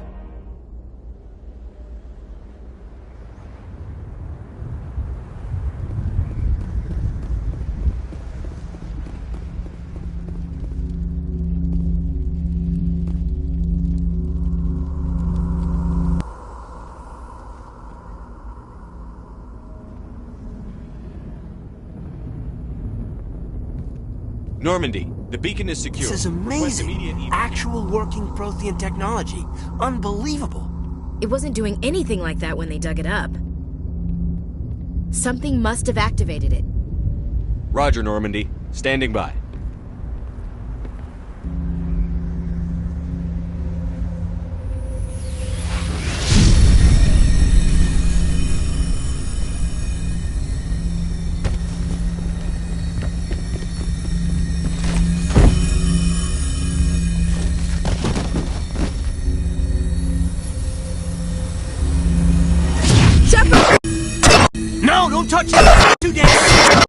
Normandy, the beacon is secure. This is amazing. Actual working Prothean technology. Unbelievable. It wasn't doing anything like that when they dug it up. Something must have activated it. Roger, Normandy. Standing by. No, don't touch it! Too damn!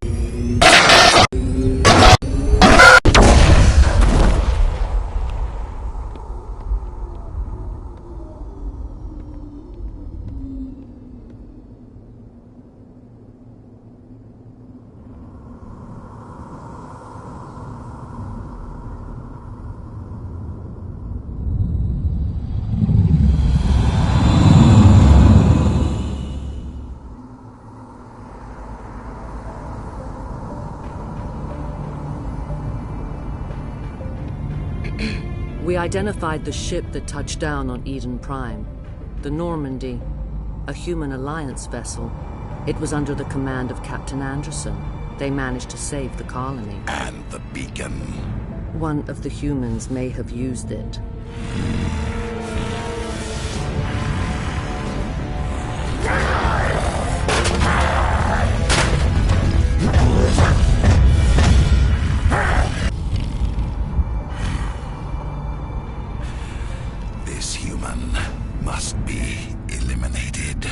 We identified the ship that touched down on Eden Prime. The Normandy, a human alliance vessel. It was under the command of Captain Anderson. They managed to save the colony. And the beacon. One of the humans may have used it. This human must be eliminated.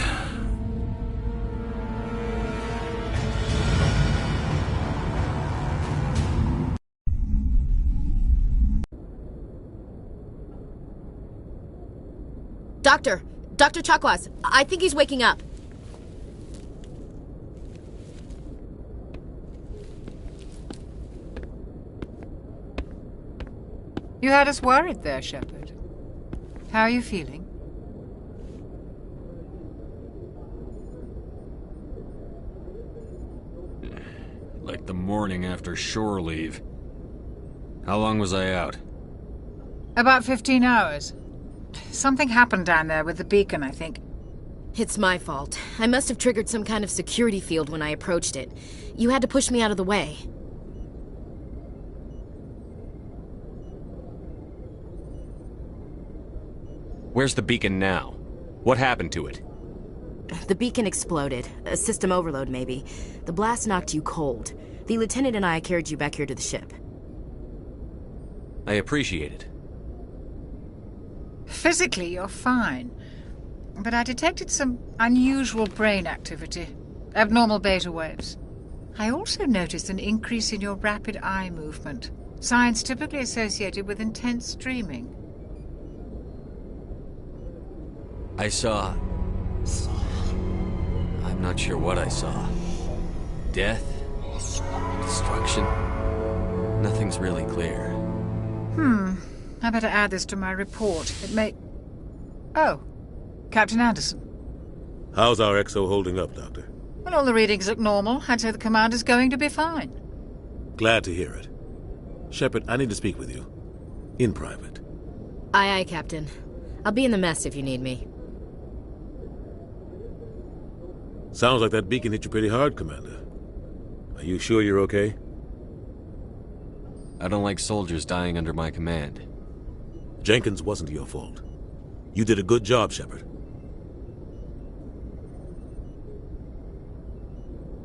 Dr. Chakwas, I think he's waking up. You had us worried there, Shepard. How are you feeling? Like the morning after shore leave. How long was I out? About 15 hours. Something happened down there with the beacon, I think. It's my fault. I must have triggered some kind of security field when I approached it. You had to push me out of the way. Where's the beacon now? What happened to it? The beacon exploded. A system overload, maybe. The blast knocked you cold. The lieutenant and I carried you back here to the ship. I appreciate it. Physically, you're fine. But I detected some unusual brain activity. Abnormal beta waves. I also noticed an increase in your rapid eye movement. Signs typically associated with intense dreaming. I saw... I'm not sure what I saw. Death? Destruction? Nothing Everything's really clear. I better add this to my report. It may... Oh, Captain Anderson. How's our XO holding up, Doctor? Well, all the readings look normal. I'd say the commander's going to be fine. Glad to hear it. Shepard, I need to speak with you. In private. Aye, aye, Captain. I'll be in the mess if you need me. Sounds like that beacon hit you pretty hard, Commander. Are you sure you're okay? I don't like soldiers dying under my command. Jenkins wasn't your fault. You did a good job, Shepard.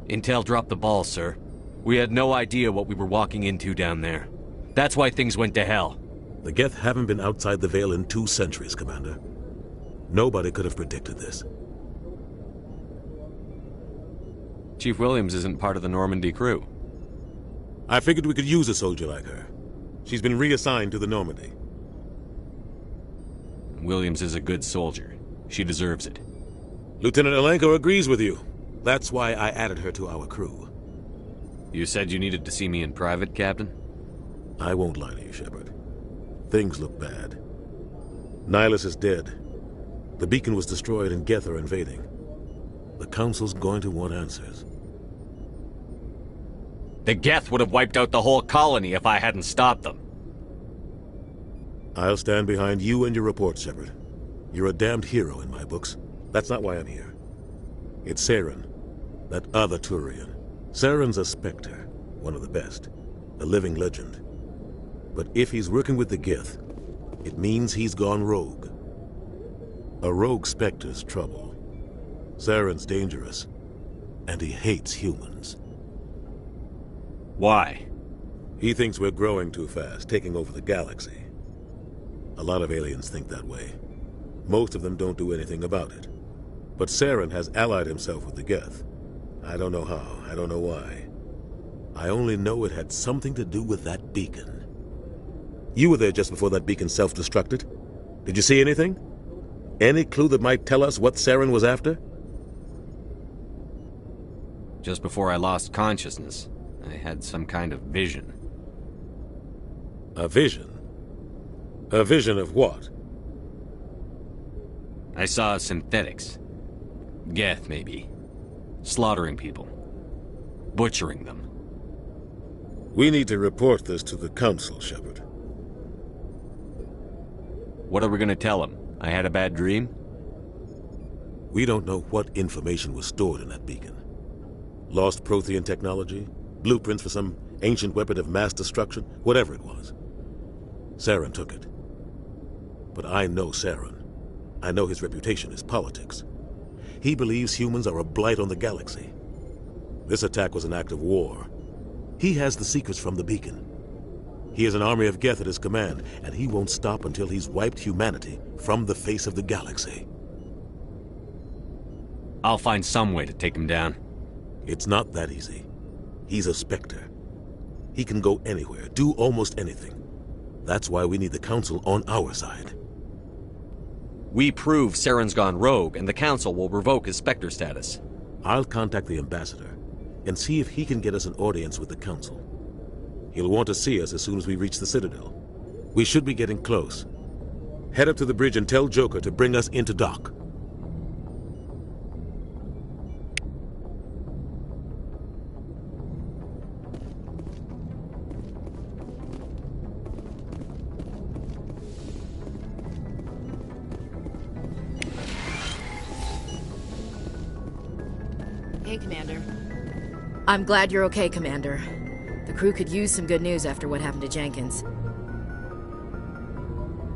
Intel dropped the ball, sir. We had no idea what we were walking into down there. That's why things went to hell. The Geth haven't been outside the Veil in 2 centuries, Commander. Nobody could have predicted this. Chief Williams isn't part of the Normandy crew. I figured we could use a soldier like her. She's been reassigned to the Normandy. Williams is a good soldier. She deserves it. Lieutenant Alenko agrees with you. That's why I added her to our crew. You said you needed to see me in private, Captain? I won't lie to you, Shepard. Things look bad. Nihilus is dead. The beacon was destroyed and Geth are invading. The Council's going to want answers. The Geth would have wiped out the whole colony if I hadn't stopped them. I'll stand behind you and your report, Shepard. You're a damned hero in my books. That's not why I'm here. It's Saren, that other Turian. Saren's a Spectre, one of the best, a living legend. But if he's working with the Geth, it means he's gone rogue. A rogue Spectre's trouble. Saren's dangerous, and he hates humans. Why? He thinks we're growing too fast, taking over the galaxy. A lot of aliens think that way. Most of them don't do anything about it. But Saren has allied himself with the Geth. I don't know how, I don't know why. I only know it had something to do with that beacon. You were there just before that beacon self-destructed. Did you see anything? Any clue that might tell us what Saren was after? Just before I lost consciousness, I had some kind of vision. A vision? A vision of what? I saw synthetics. Geth, maybe. Slaughtering people. Butchering them. We need to report this to the Council, Shepard. What are we gonna tell them? I had a bad dream? We don't know what information was stored in that beacon. Lost Prothean technology? Blueprints for some ancient weapon of mass destruction? Whatever it was. Saren took it. But I know Saren. I know his reputation is politics. He believes humans are a blight on the galaxy. This attack was an act of war. He has the secrets from the beacon. He has an army of Geth at his command, and he won't stop until he's wiped humanity from the face of the galaxy. I'll find some way to take him down. It's not that easy. He's a Spectre. He can go anywhere, do almost anything. That's why we need the Council on our side. We prove Saren's gone rogue, and the Council will revoke his Spectre status. I'll contact the Ambassador and see if he can get us an audience with the Council. He'll want to see us as soon as we reach the Citadel. We should be getting close. Head up to the bridge and tell Joker to bring us into dock. Hey, Commander. I'm glad you're okay, Commander. The crew could use some good news after what happened to Jenkins.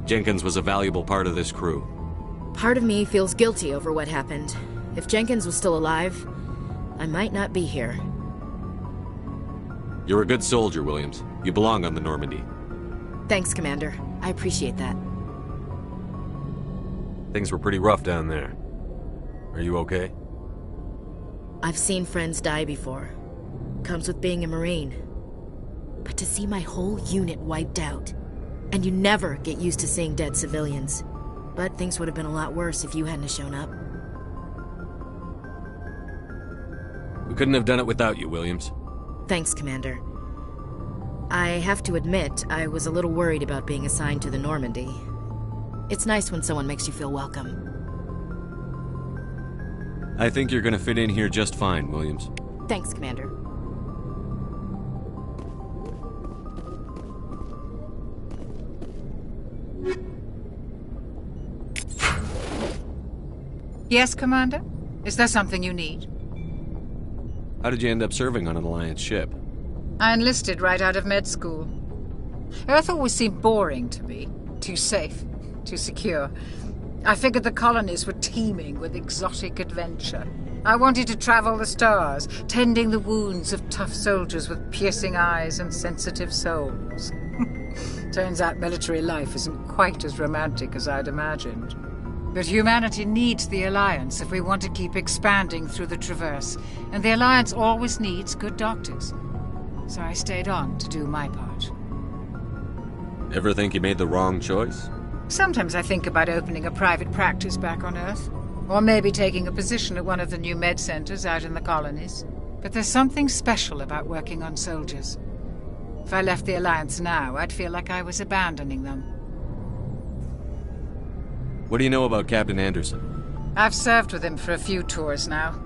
Jenkins was a valuable part of this crew. Part of me feels guilty over what happened. If Jenkins was still alive, I might not be here. You're a good soldier, Williams. You belong on the Normandy. Thanks, Commander. I appreciate that. Things were pretty rough down there. Are you okay? I've seen friends die before. Comes with being a Marine. But to see my whole unit wiped out, and you never get used to seeing dead civilians. But things would have been a lot worse if you hadn't shown up. We couldn't have done it without you, Williams. Thanks, Commander. I have to admit, I was a little worried about being assigned to the Normandy. It's nice when someone makes you feel welcome. I think you're gonna fit in here just fine, Williams. Thanks, Commander. Yes, Commander? Is there something you need? How did you end up serving on an Alliance ship? I enlisted right out of med school. Earth always seemed boring to me. Too safe, too secure. I figured the colonies were teeming with exotic adventure. I wanted to travel the stars, tending the wounds of tough soldiers with piercing eyes and sensitive souls. Turns out military life isn't quite as romantic as I'd imagined. But humanity needs the Alliance if we want to keep expanding through the Traverse, and the Alliance always needs good doctors. So I stayed on to do my part. Ever think you made the wrong choice? Sometimes I think about opening a private practice back on Earth, or maybe taking a position at one of the new med centers out in the colonies. But there's something special about working on soldiers. If I left the Alliance now, I'd feel like I was abandoning them. What do you know about Captain Anderson? I've served with him for a few tours now.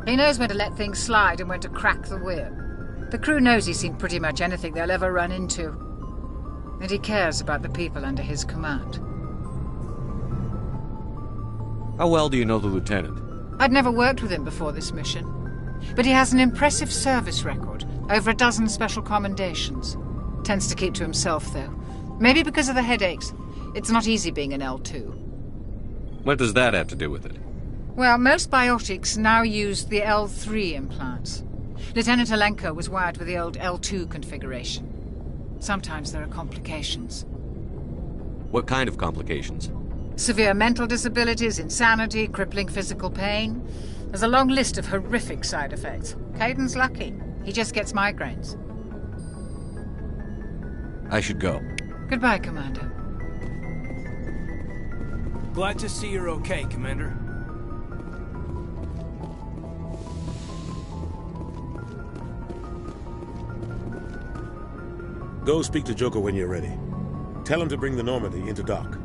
He knows when to let things slide and when to crack the whip. The crew knows he's seen pretty much anything they'll ever run into. And he cares about the people under his command. How well do you know the Lieutenant? I'd never worked with him before this mission. But he has an impressive service record, over a dozen special commendations. Tends to keep to himself, though. Maybe because of the headaches. It's not easy being an L2. What does that have to do with it? Well, most biotics now use the L3 implants. Lieutenant Alenko was wired with the old L2 configuration. Sometimes there are complications. What kind of complications? Severe mental disabilities, insanity, crippling physical pain. There's a long list of horrific side effects. Caden's lucky. He just gets migraines. I should go. Goodbye, Commander. Glad to see you're okay, Commander. Go speak to Joker when you're ready. Tell him to bring the Normandy into dock.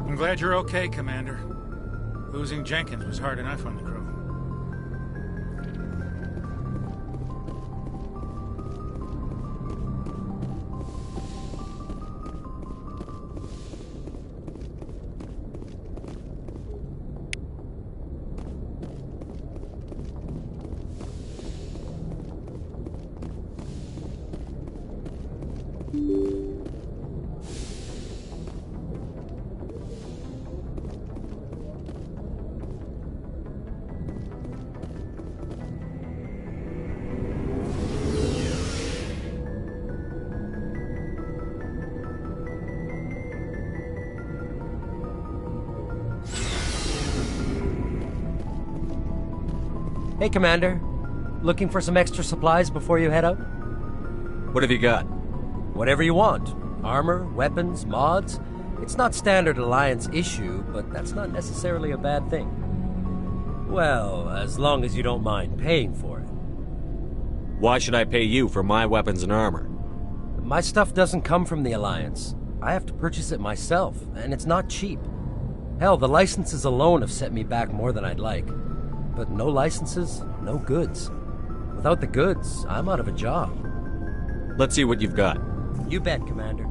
I'm glad you're okay, Commander. Losing Jenkins was hard enough on the crew. Hey, Commander. Looking for some extra supplies before you head out? What have you got? Whatever you want. Armor, weapons, mods. It's not standard Alliance issue, but that's not necessarily a bad thing. Well, as long as you don't mind paying for it. Why should I pay you for my weapons and armor? My stuff doesn't come from the Alliance. I have to purchase it myself, and it's not cheap. Hell, the licenses alone have set me back more than I'd like. But no licenses, no goods. Without the goods, I'm out of a job. Let's see what you've got. You bet, Commander.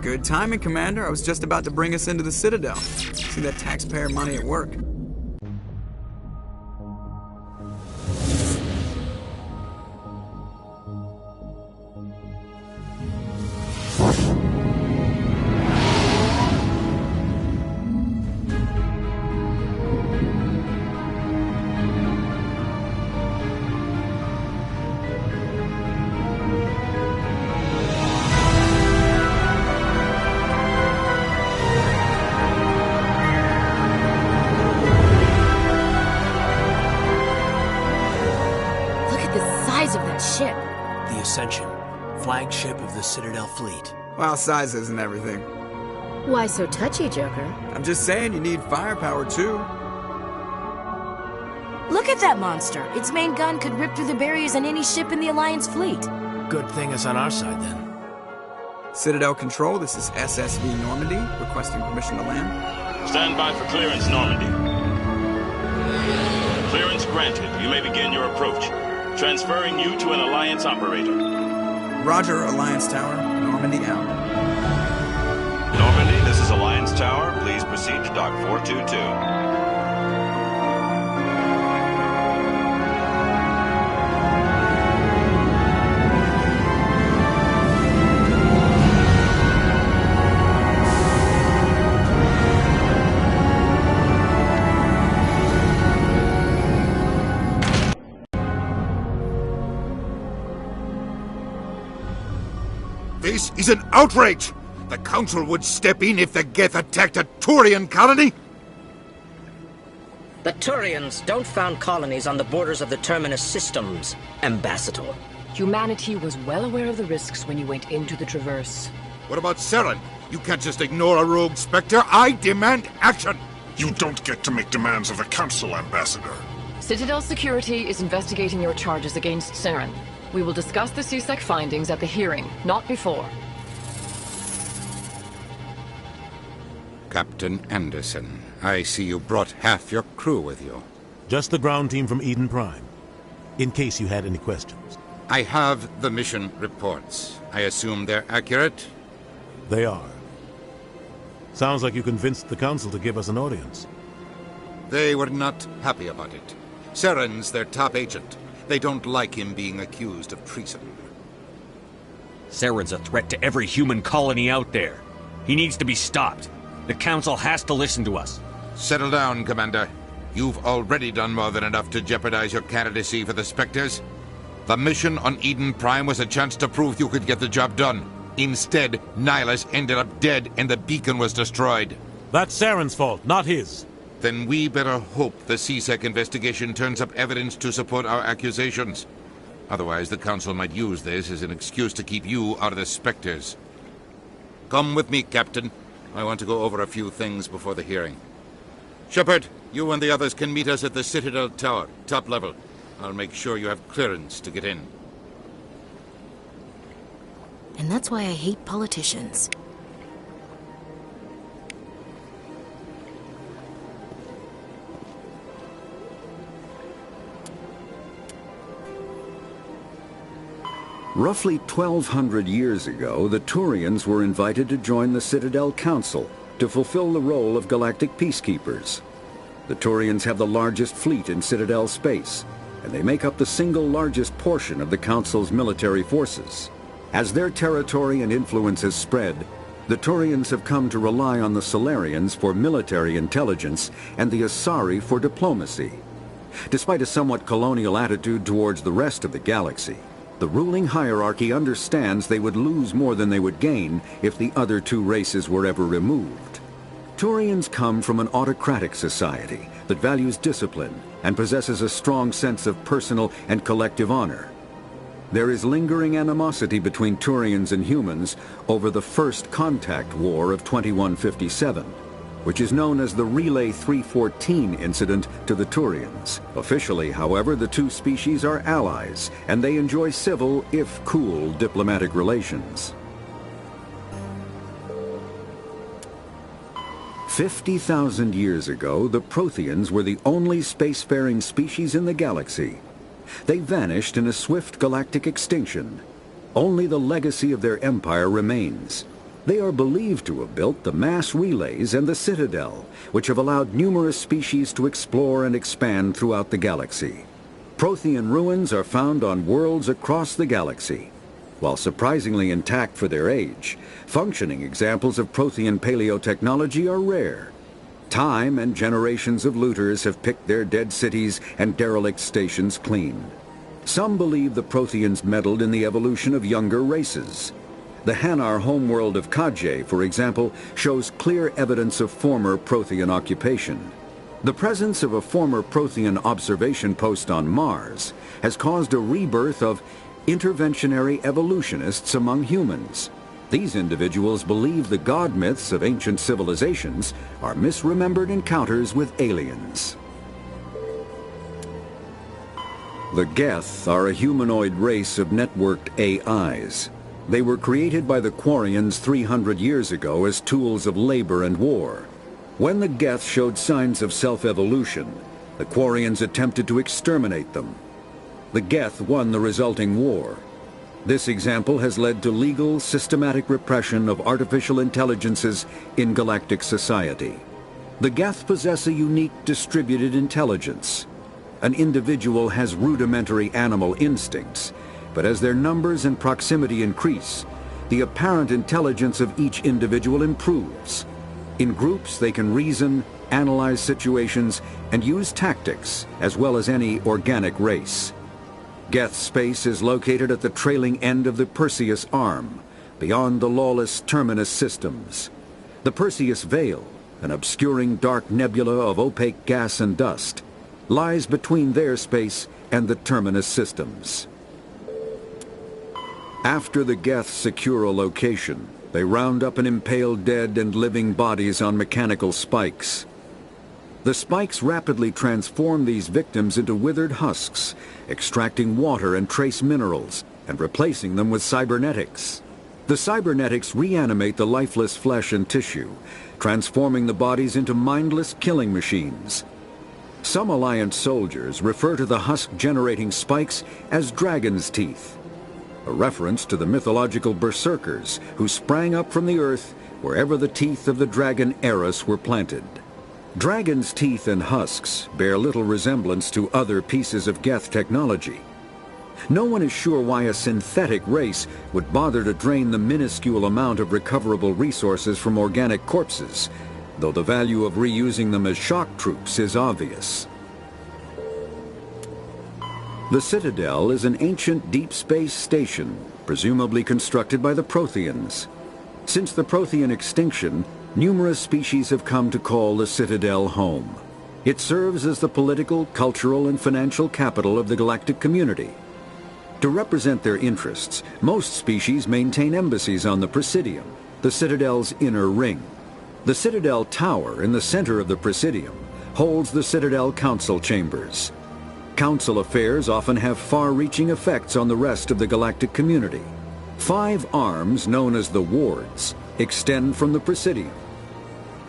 Good timing, Commander. I was just about to bring us into the Citadel. See that taxpayer money at work. Flagship of the Citadel fleet. Well, size isn't everything. Why so touchy, Joker? I'm just saying you need firepower, too. Look at that monster. Its main gun could rip through the barriers on any ship in the Alliance fleet. Good thing it's on our side, then. Citadel Control, this is SSV Normandy, requesting permission to land. Stand by for clearance, Normandy. Clearance granted. You may begin your approach. Transferring you to an Alliance operator. Roger, Alliance Tower. Normandy out. Normandy, this is Alliance Tower. Please proceed to Dock 422. This is an outrage! The Council would step in if the Geth attacked a Turian colony? The Turians don't found colonies on the borders of the Terminus systems, Ambassador. Humanity was well aware of the risks when you went into the Traverse. What about Saren? You can't just ignore a rogue Spectre. I demand action! You don't get to make demands of the Council, Ambassador. Citadel Security is investigating your charges against Saren. We will discuss the CSEC findings at the hearing, not before. Captain Anderson, I see you brought half your crew with you. Just the ground team from Eden Prime, in case you had any questions. I have the mission reports. I assume they're accurate? They are. Sounds like you convinced the Council to give us an audience. They were not happy about it. Saren's their top agent. They don't like him being accused of treason. Saren's a threat to every human colony out there. He needs to be stopped. The Council has to listen to us. Settle down, Commander. You've already done more than enough to jeopardize your candidacy for the Spectres. The mission on Eden Prime was a chance to prove you could get the job done. Instead, Nihilus ended up dead and the beacon was destroyed. That's Saren's fault, not his. Then we better hope the CSEC investigation turns up evidence to support our accusations. Otherwise, the Council might use this as an excuse to keep you out of the Spectres. Come with me, Captain. I want to go over a few things before the hearing. Shepard, you and the others can meet us at the Citadel Tower, top level. I'll make sure you have clearance to get in. And that's why I hate politicians. Roughly 1,200 years ago, the Turians were invited to join the Citadel Council to fulfill the role of galactic peacekeepers. The Turians have the largest fleet in Citadel space, and they make up the single largest portion of the Council's military forces. As their territory and influence has spread, the Turians have come to rely on the Solarians for military intelligence and the Asari for diplomacy. Despite a somewhat colonial attitude towards the rest of the galaxy, the ruling hierarchy understands they would lose more than they would gain if the other two races were ever removed. Turians come from an autocratic society that values discipline and possesses a strong sense of personal and collective honor. There is lingering animosity between Turians and humans over the First Contact War of 2157, which is known as the Relay 314 incident to the Turians. Officially, however, the two species are allies, and they enjoy civil, if cool, diplomatic relations. 50,000 years ago, the Protheans were the only spacefaring species in the galaxy. They vanished in a swift galactic extinction. Only the legacy of their empire remains. They are believed to have built the mass relays and the Citadel, which have allowed numerous species to explore and expand throughout the galaxy. Prothean ruins are found on worlds across the galaxy. While surprisingly intact for their age, functioning examples of Prothean paleotechnology are rare. Time and generations of looters have picked their dead cities and derelict stations clean. Some believe the Protheans meddled in the evolution of younger races. The Hanar homeworld of Kadje, for example, shows clear evidence of former Prothean occupation. The presence of a former Prothean observation post on Mars has caused a rebirth of interventionary evolutionists among humans. These individuals believe the god myths of ancient civilizations are misremembered encounters with aliens. The Geth are a humanoid race of networked AIs. They were created by the Quarians 300 years ago as tools of labor and war. When the Geth showed signs of self-evolution, the Quarians attempted to exterminate them. The Geth won the resulting war. This example has led to legal, systematic repression of artificial intelligences in galactic society. The Geth possess a unique distributed intelligence. An individual has rudimentary animal instincts, but as their numbers and proximity increase, the apparent intelligence of each individual improves. In groups, they can reason, analyze situations, and use tactics, as well as any organic race. Geth space is located at the trailing end of the Perseus Arm, beyond the lawless Terminus systems. The Perseus Veil, an obscuring dark nebula of opaque gas and dust, lies between their space and the Terminus systems. After the Geth secure a location, they round up and impale dead and living bodies on mechanical spikes. The spikes rapidly transform these victims into withered husks, extracting water and trace minerals, and replacing them with cybernetics. The cybernetics reanimate the lifeless flesh and tissue, transforming the bodies into mindless killing machines. Some Alliance soldiers refer to the husk-generating spikes as dragon's teeth, a reference to the mythological berserkers who sprang up from the earth wherever the teeth of the dragon Eris were planted. Dragon's teeth and husks bear little resemblance to other pieces of Geth technology. No one is sure why a synthetic race would bother to drain the minuscule amount of recoverable resources from organic corpses, though the value of reusing them as shock troops is obvious. The Citadel is an ancient deep space station, presumably constructed by the Protheans. Since the Prothean extinction, numerous species have come to call the Citadel home. It serves as the political, cultural, and financial capital of the galactic community. To represent their interests, most species maintain embassies on the Presidium, the Citadel's inner ring. The Citadel Tower in the center of the Presidium holds the Citadel Council chambers. Council affairs often have far-reaching effects on the rest of the galactic community. 5 arms, known as the Wards, extend from the Presidium.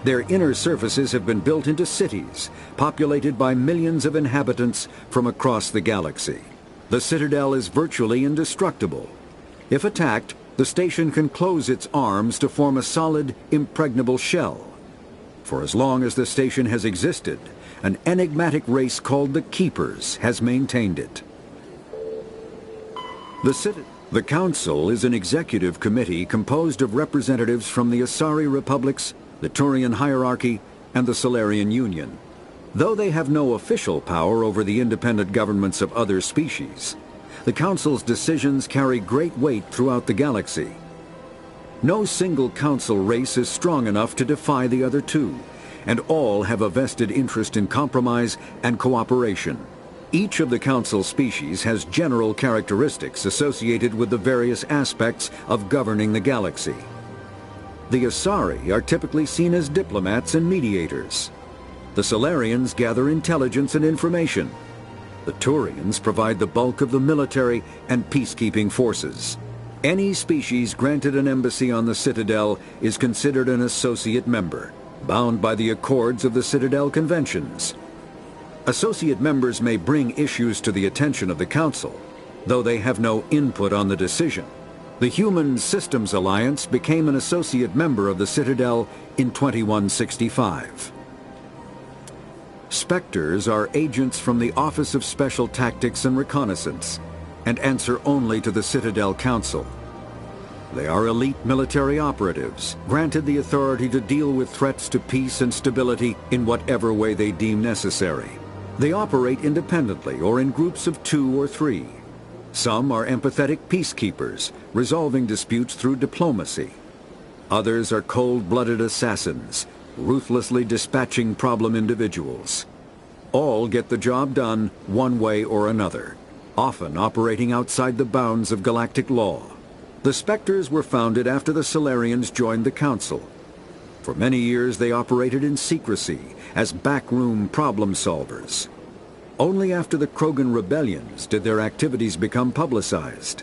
Their inner surfaces have been built into cities, populated by millions of inhabitants from across the galaxy. The Citadel is virtually indestructible. If attacked, the station can close its arms to form a solid, impregnable shell. For as long as the station has existed, an enigmatic race called the Keepers has maintained it. The Council is an executive committee composed of representatives from the Asari Republics, the Turian Hierarchy, and the Solarian Union. Though they have no official power over the independent governments of other species, the Council's decisions carry great weight throughout the galaxy. No single Council race is strong enough to defy the other two, and all have a vested interest in compromise and cooperation. Each of the Council species has general characteristics associated with the various aspects of governing the galaxy. The Asari are typically seen as diplomats and mediators. The Solarians gather intelligence and information. The Turians provide the bulk of the military and peacekeeping forces. Any species granted an embassy on the Citadel is considered an associate member, bound by the accords of the Citadel Conventions. Associate members may bring issues to the attention of the Council, though they have no input on the decision. The Human Systems Alliance became an associate member of the Citadel in 2165. Spectres are agents from the Office of Special Tactics and Reconnaissance, and answer only to the Citadel Council. They are elite military operatives, granted the authority to deal with threats to peace and stability in whatever way they deem necessary. They operate independently or in groups of 2 or 3. Some are empathetic peacekeepers, resolving disputes through diplomacy. Others are cold-blooded assassins, ruthlessly dispatching problem individuals. All get the job done one way or another, often operating outside the bounds of galactic law. The Spectres were founded after the Solarians joined the Council. For many years they operated in secrecy as backroom problem solvers. Only after the Krogan rebellions did their activities become publicized.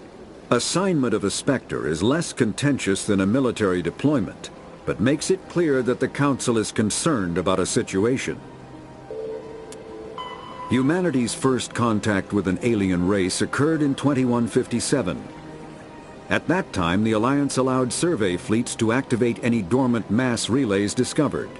Assignment of a Spectre is less contentious than a military deployment, but makes it clear that the Council is concerned about a situation. Humanity's first contact with an alien race occurred in 2157. At that time, the Alliance allowed survey fleets to activate any dormant mass relays discovered,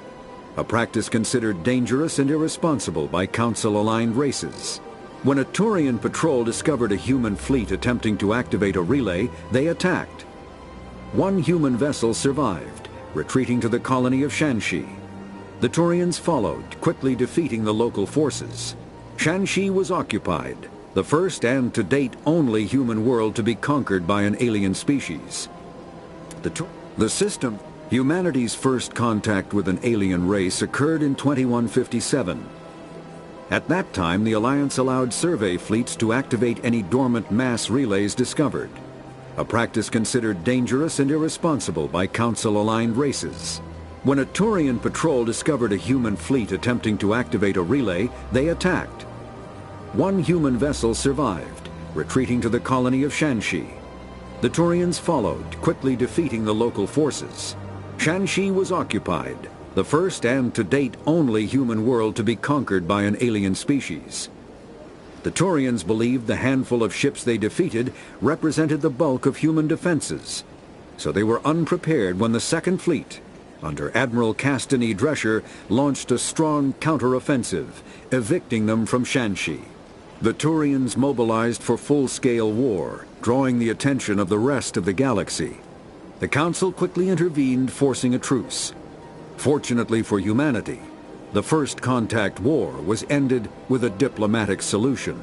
a practice considered dangerous and irresponsible by Council-aligned races. When a Turian patrol discovered a human fleet attempting to activate a relay, they attacked. One human vessel survived, retreating to the colony of Shanxi. The Turians followed, quickly defeating the local forces. Shanxi was occupied, the first and to date only human world to be conquered by an alien species. The system, humanity's first contact with an alien race occurred in 2157. At that time, the Alliance allowed survey fleets to activate any dormant mass relays discovered, a practice considered dangerous and irresponsible by Council-aligned races. When a Turian patrol discovered a human fleet attempting to activate a relay, they attacked. One human vessel survived, retreating to the colony of Shanxi. The Turians followed, quickly defeating the local forces. Shanxi was occupied, the first and to date only human world to be conquered by an alien species. The Turians believed the handful of ships they defeated represented the bulk of human defenses, so they were unprepared when the Second Fleet, under Admiral Castany Drescher, launched a strong counteroffensive, evicting them from Shanxi. The Turians mobilized for full-scale war, drawing the attention of the rest of the galaxy. The Council quickly intervened, forcing a truce. Fortunately for humanity, the First Contact War was ended with a diplomatic solution.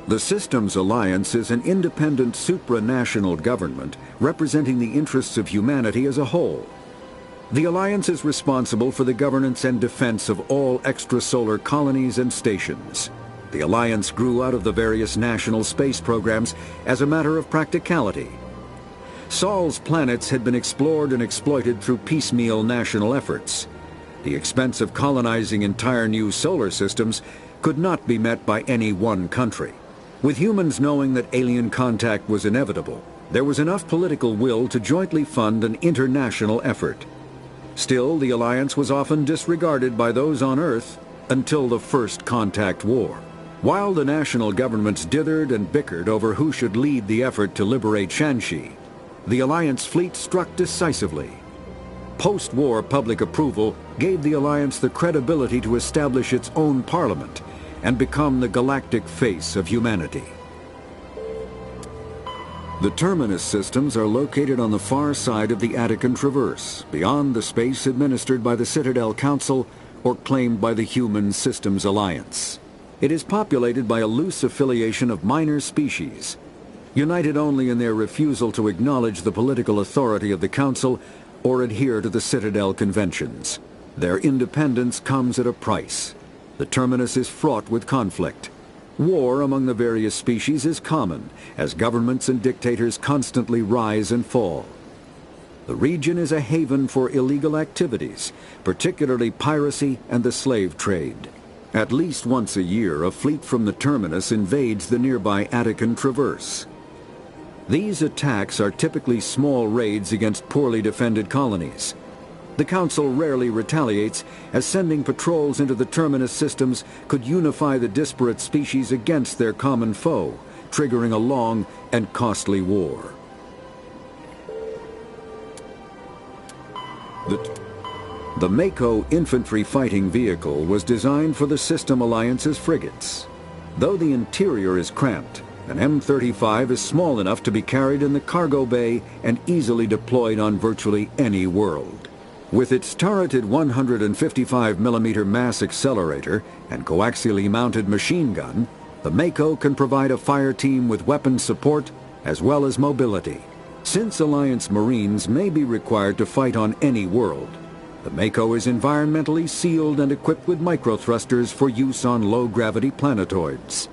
The Systems Alliance is an independent supranational government representing the interests of humanity as a whole. The Alliance is responsible for the governance and defense of all extrasolar colonies and stations. The Alliance grew out of the various national space programs as a matter of practicality. Sol's planets had been explored and exploited through piecemeal national efforts. The expense of colonizing entire new solar systems could not be met by any one country. With humans knowing that alien contact was inevitable, there was enough political will to jointly fund an international effort. Still, the Alliance was often disregarded by those on Earth until the First Contact War. While the national governments dithered and bickered over who should lead the effort to liberate Shanxi, the Alliance fleet struck decisively. Post-war public approval gave the Alliance the credibility to establish its own parliament and become the galactic face of humanity. The Terminus systems are located on the far side of the Attican Traverse, beyond the space administered by the Citadel Council or claimed by the Human Systems Alliance. It is populated by a loose affiliation of minor species, united only in their refusal to acknowledge the political authority of the Council or adhere to the Citadel conventions. Their independence comes at a price. The Terminus is fraught with conflict. War among the various species is common, as governments and dictators constantly rise and fall. The region is a haven for illegal activities, particularly piracy and the slave trade. At least once a year, a fleet from the Terminus invades the nearby Attican Traverse. These attacks are typically small raids against poorly defended colonies. The Council rarely retaliates, as sending patrols into the Terminus systems could unify the disparate species against their common foe, triggering a long and costly war. The Mako infantry fighting vehicle was designed for the System Alliance's frigates. Though the interior is cramped, an M35 is small enough to be carried in the cargo bay and easily deployed on virtually any world. With its turreted 155mm mass accelerator and coaxially mounted machine gun, the Mako can provide a fire team with weapon support as well as mobility. Since Alliance Marines may be required to fight on any world, the Mako is environmentally sealed and equipped with microthrusters for use on low-gravity planetoids.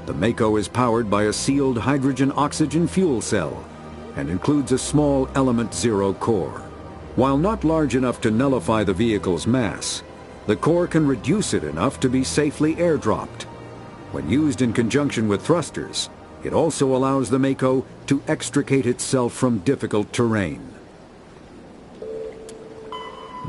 The Mako is powered by a sealed hydrogen-oxygen fuel cell and includes a small Element 0 core. While not large enough to nullify the vehicle's mass, the core can reduce it enough to be safely airdropped. When used in conjunction with thrusters, it also allows the Mako to extricate itself from difficult terrain.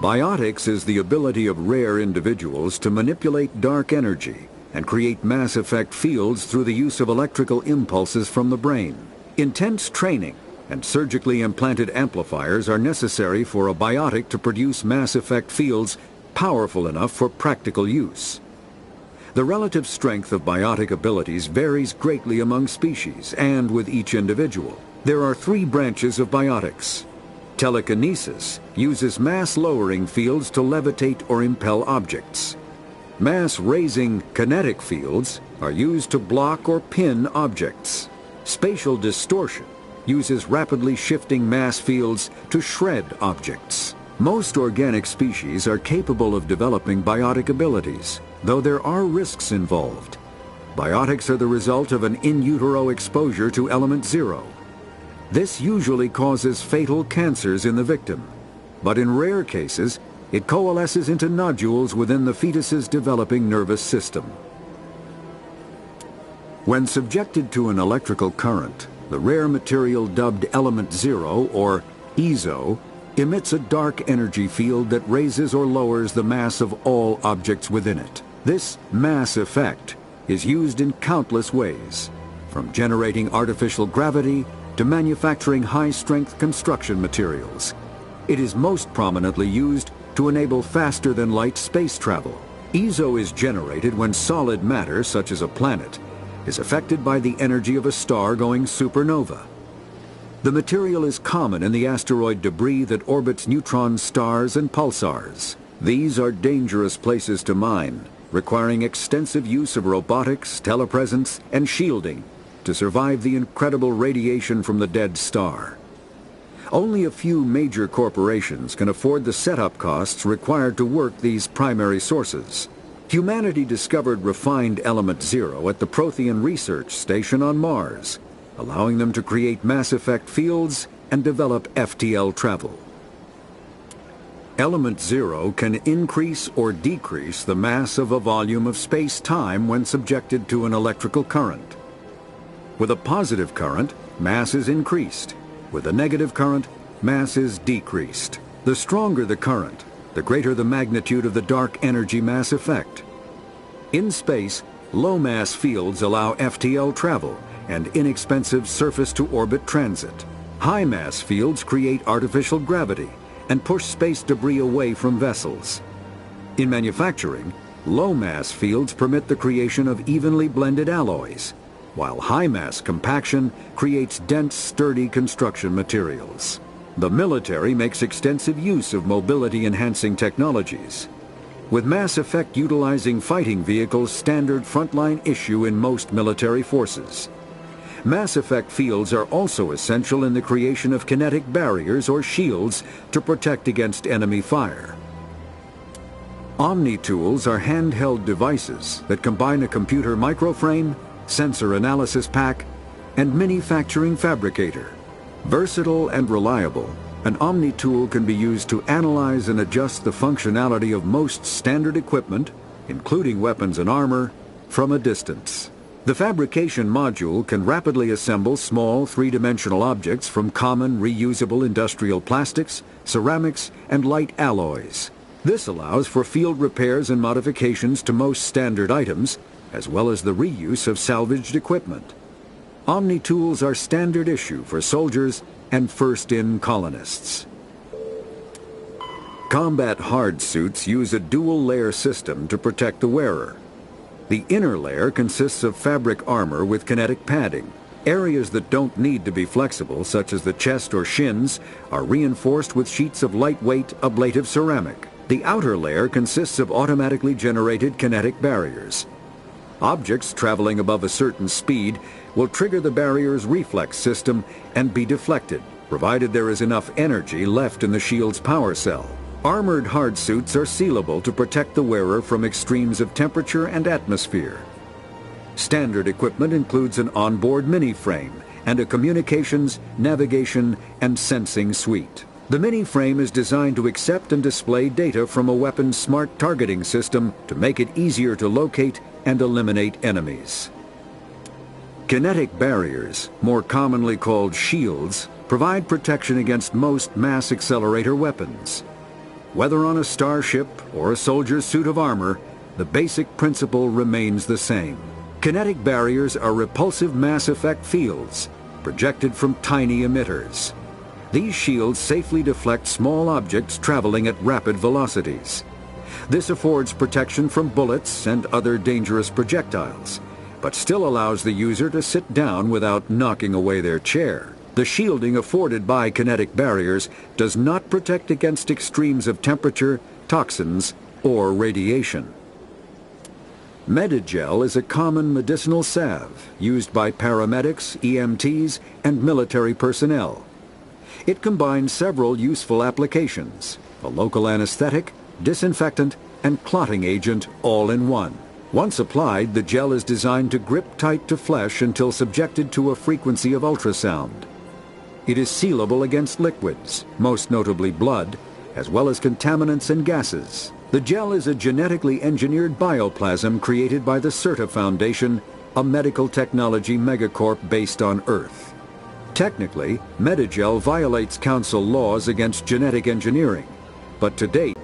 Biotics is the ability of rare individuals to manipulate dark energy and create mass effect fields through the use of electrical impulses from the brain. Intense training and surgically implanted amplifiers are necessary for a biotic to produce mass effect fields powerful enough for practical use. The relative strength of biotic abilities varies greatly among species and with each individual. There are 3 branches of biotics. Telekinesis uses mass-lowering fields to levitate or impel objects. Mass-raising kinetic fields are used to block or pin objects. Spatial distortion uses rapidly shifting mass fields to shred objects. Most organic species are capable of developing biotic abilities, though there are risks involved. Biotics are the result of an in utero exposure to Element 0. This usually causes fatal cancers in the victim, but in rare cases, it coalesces into nodules within the fetus's developing nervous system. When subjected to an electrical current, the rare material dubbed Element 0, or EZO, emits a dark energy field that raises or lowers the mass of all objects within it. This mass effect is used in countless ways, from generating artificial gravity to manufacturing high-strength construction materials. It is most prominently used to enable faster-than-light space travel. EZO is generated when solid matter, such as a planet, is affected by the energy of a star going supernova. The material is common in the asteroid debris that orbits neutron stars and pulsars. These are dangerous places to mine, requiring extensive use of robotics, telepresence, and shielding to survive the incredible radiation from the dead star. Only a few major corporations can afford the setup costs required to work these primary sources. Humanity discovered refined Element 0 at the Prothean Research Station on Mars, allowing them to create mass effect fields and develop FTL travel. Element 0 can increase or decrease the mass of a volume of space-time when subjected to an electrical current. With a positive current, mass is increased. With a negative current, mass is decreased. The stronger the current, the greater the magnitude of the dark energy mass effect. In space, low-mass fields allow FTL travel and inexpensive surface-to-orbit transit. High-mass fields create artificial gravity and push space debris away from vessels. In manufacturing, low-mass fields permit the creation of evenly blended alloys, while high-mass compaction creates dense, sturdy construction materials. The military makes extensive use of mobility-enhancing technologies, with mass effect utilizing fighting vehicles standard frontline issue in most military forces. Mass effect fields are also essential in the creation of kinetic barriers or shields to protect against enemy fire. Omni-tools are handheld devices that combine a computer microframe, sensor analysis pack, and manufacturing fabricator. Versatile and reliable, an Omni-tool can be used to analyze and adjust the functionality of most standard equipment, including weapons and armor, from a distance. The fabrication module can rapidly assemble small three-dimensional objects from common reusable industrial plastics, ceramics, and light alloys. This allows for field repairs and modifications to most standard items, as well as the reuse of salvaged equipment. Omni-tools are standard issue for soldiers and first-in colonists. Combat hard suits use a dual-layer system to protect the wearer. The inner layer consists of fabric armor with kinetic padding. Areas that don't need to be flexible, such as the chest or shins, are reinforced with sheets of lightweight, ablative ceramic. The outer layer consists of automatically generated kinetic barriers. Objects traveling above a certain speed will trigger the barrier's reflex system and be deflected, provided there is enough energy left in the shield's power cell. Armored hard suits are sealable to protect the wearer from extremes of temperature and atmosphere. Standard equipment includes an onboard mini-frame and a communications, navigation, and sensing suite. The mini-frame is designed to accept and display data from a weapon's smart targeting system to make it easier to locate and eliminate enemies. Kinetic barriers, more commonly called shields, provide protection against most mass accelerator weapons. Whether on a starship or a soldier's suit of armor, the basic principle remains the same. Kinetic barriers are repulsive mass effect fields, projected from tiny emitters. These shields safely deflect small objects traveling at rapid velocities. This affords protection from bullets and other dangerous projectiles, but still allows the user to sit down without knocking away their chair. The shielding afforded by kinetic barriers does not protect against extremes of temperature, toxins, or radiation. Medigel is a common medicinal salve used by paramedics, EMTs, and military personnel. It combines several useful applications: a local anesthetic, disinfectant, and clotting agent all in one. Once applied, the gel is designed to grip tight to flesh until subjected to a frequency of ultrasound. It is sealable against liquids, most notably blood, as well as contaminants and gases. The gel is a genetically engineered bioplasm created by the CERTA Foundation, a medical technology megacorp based on Earth. Technically, Medigel violates Council laws against genetic engineering, but to date,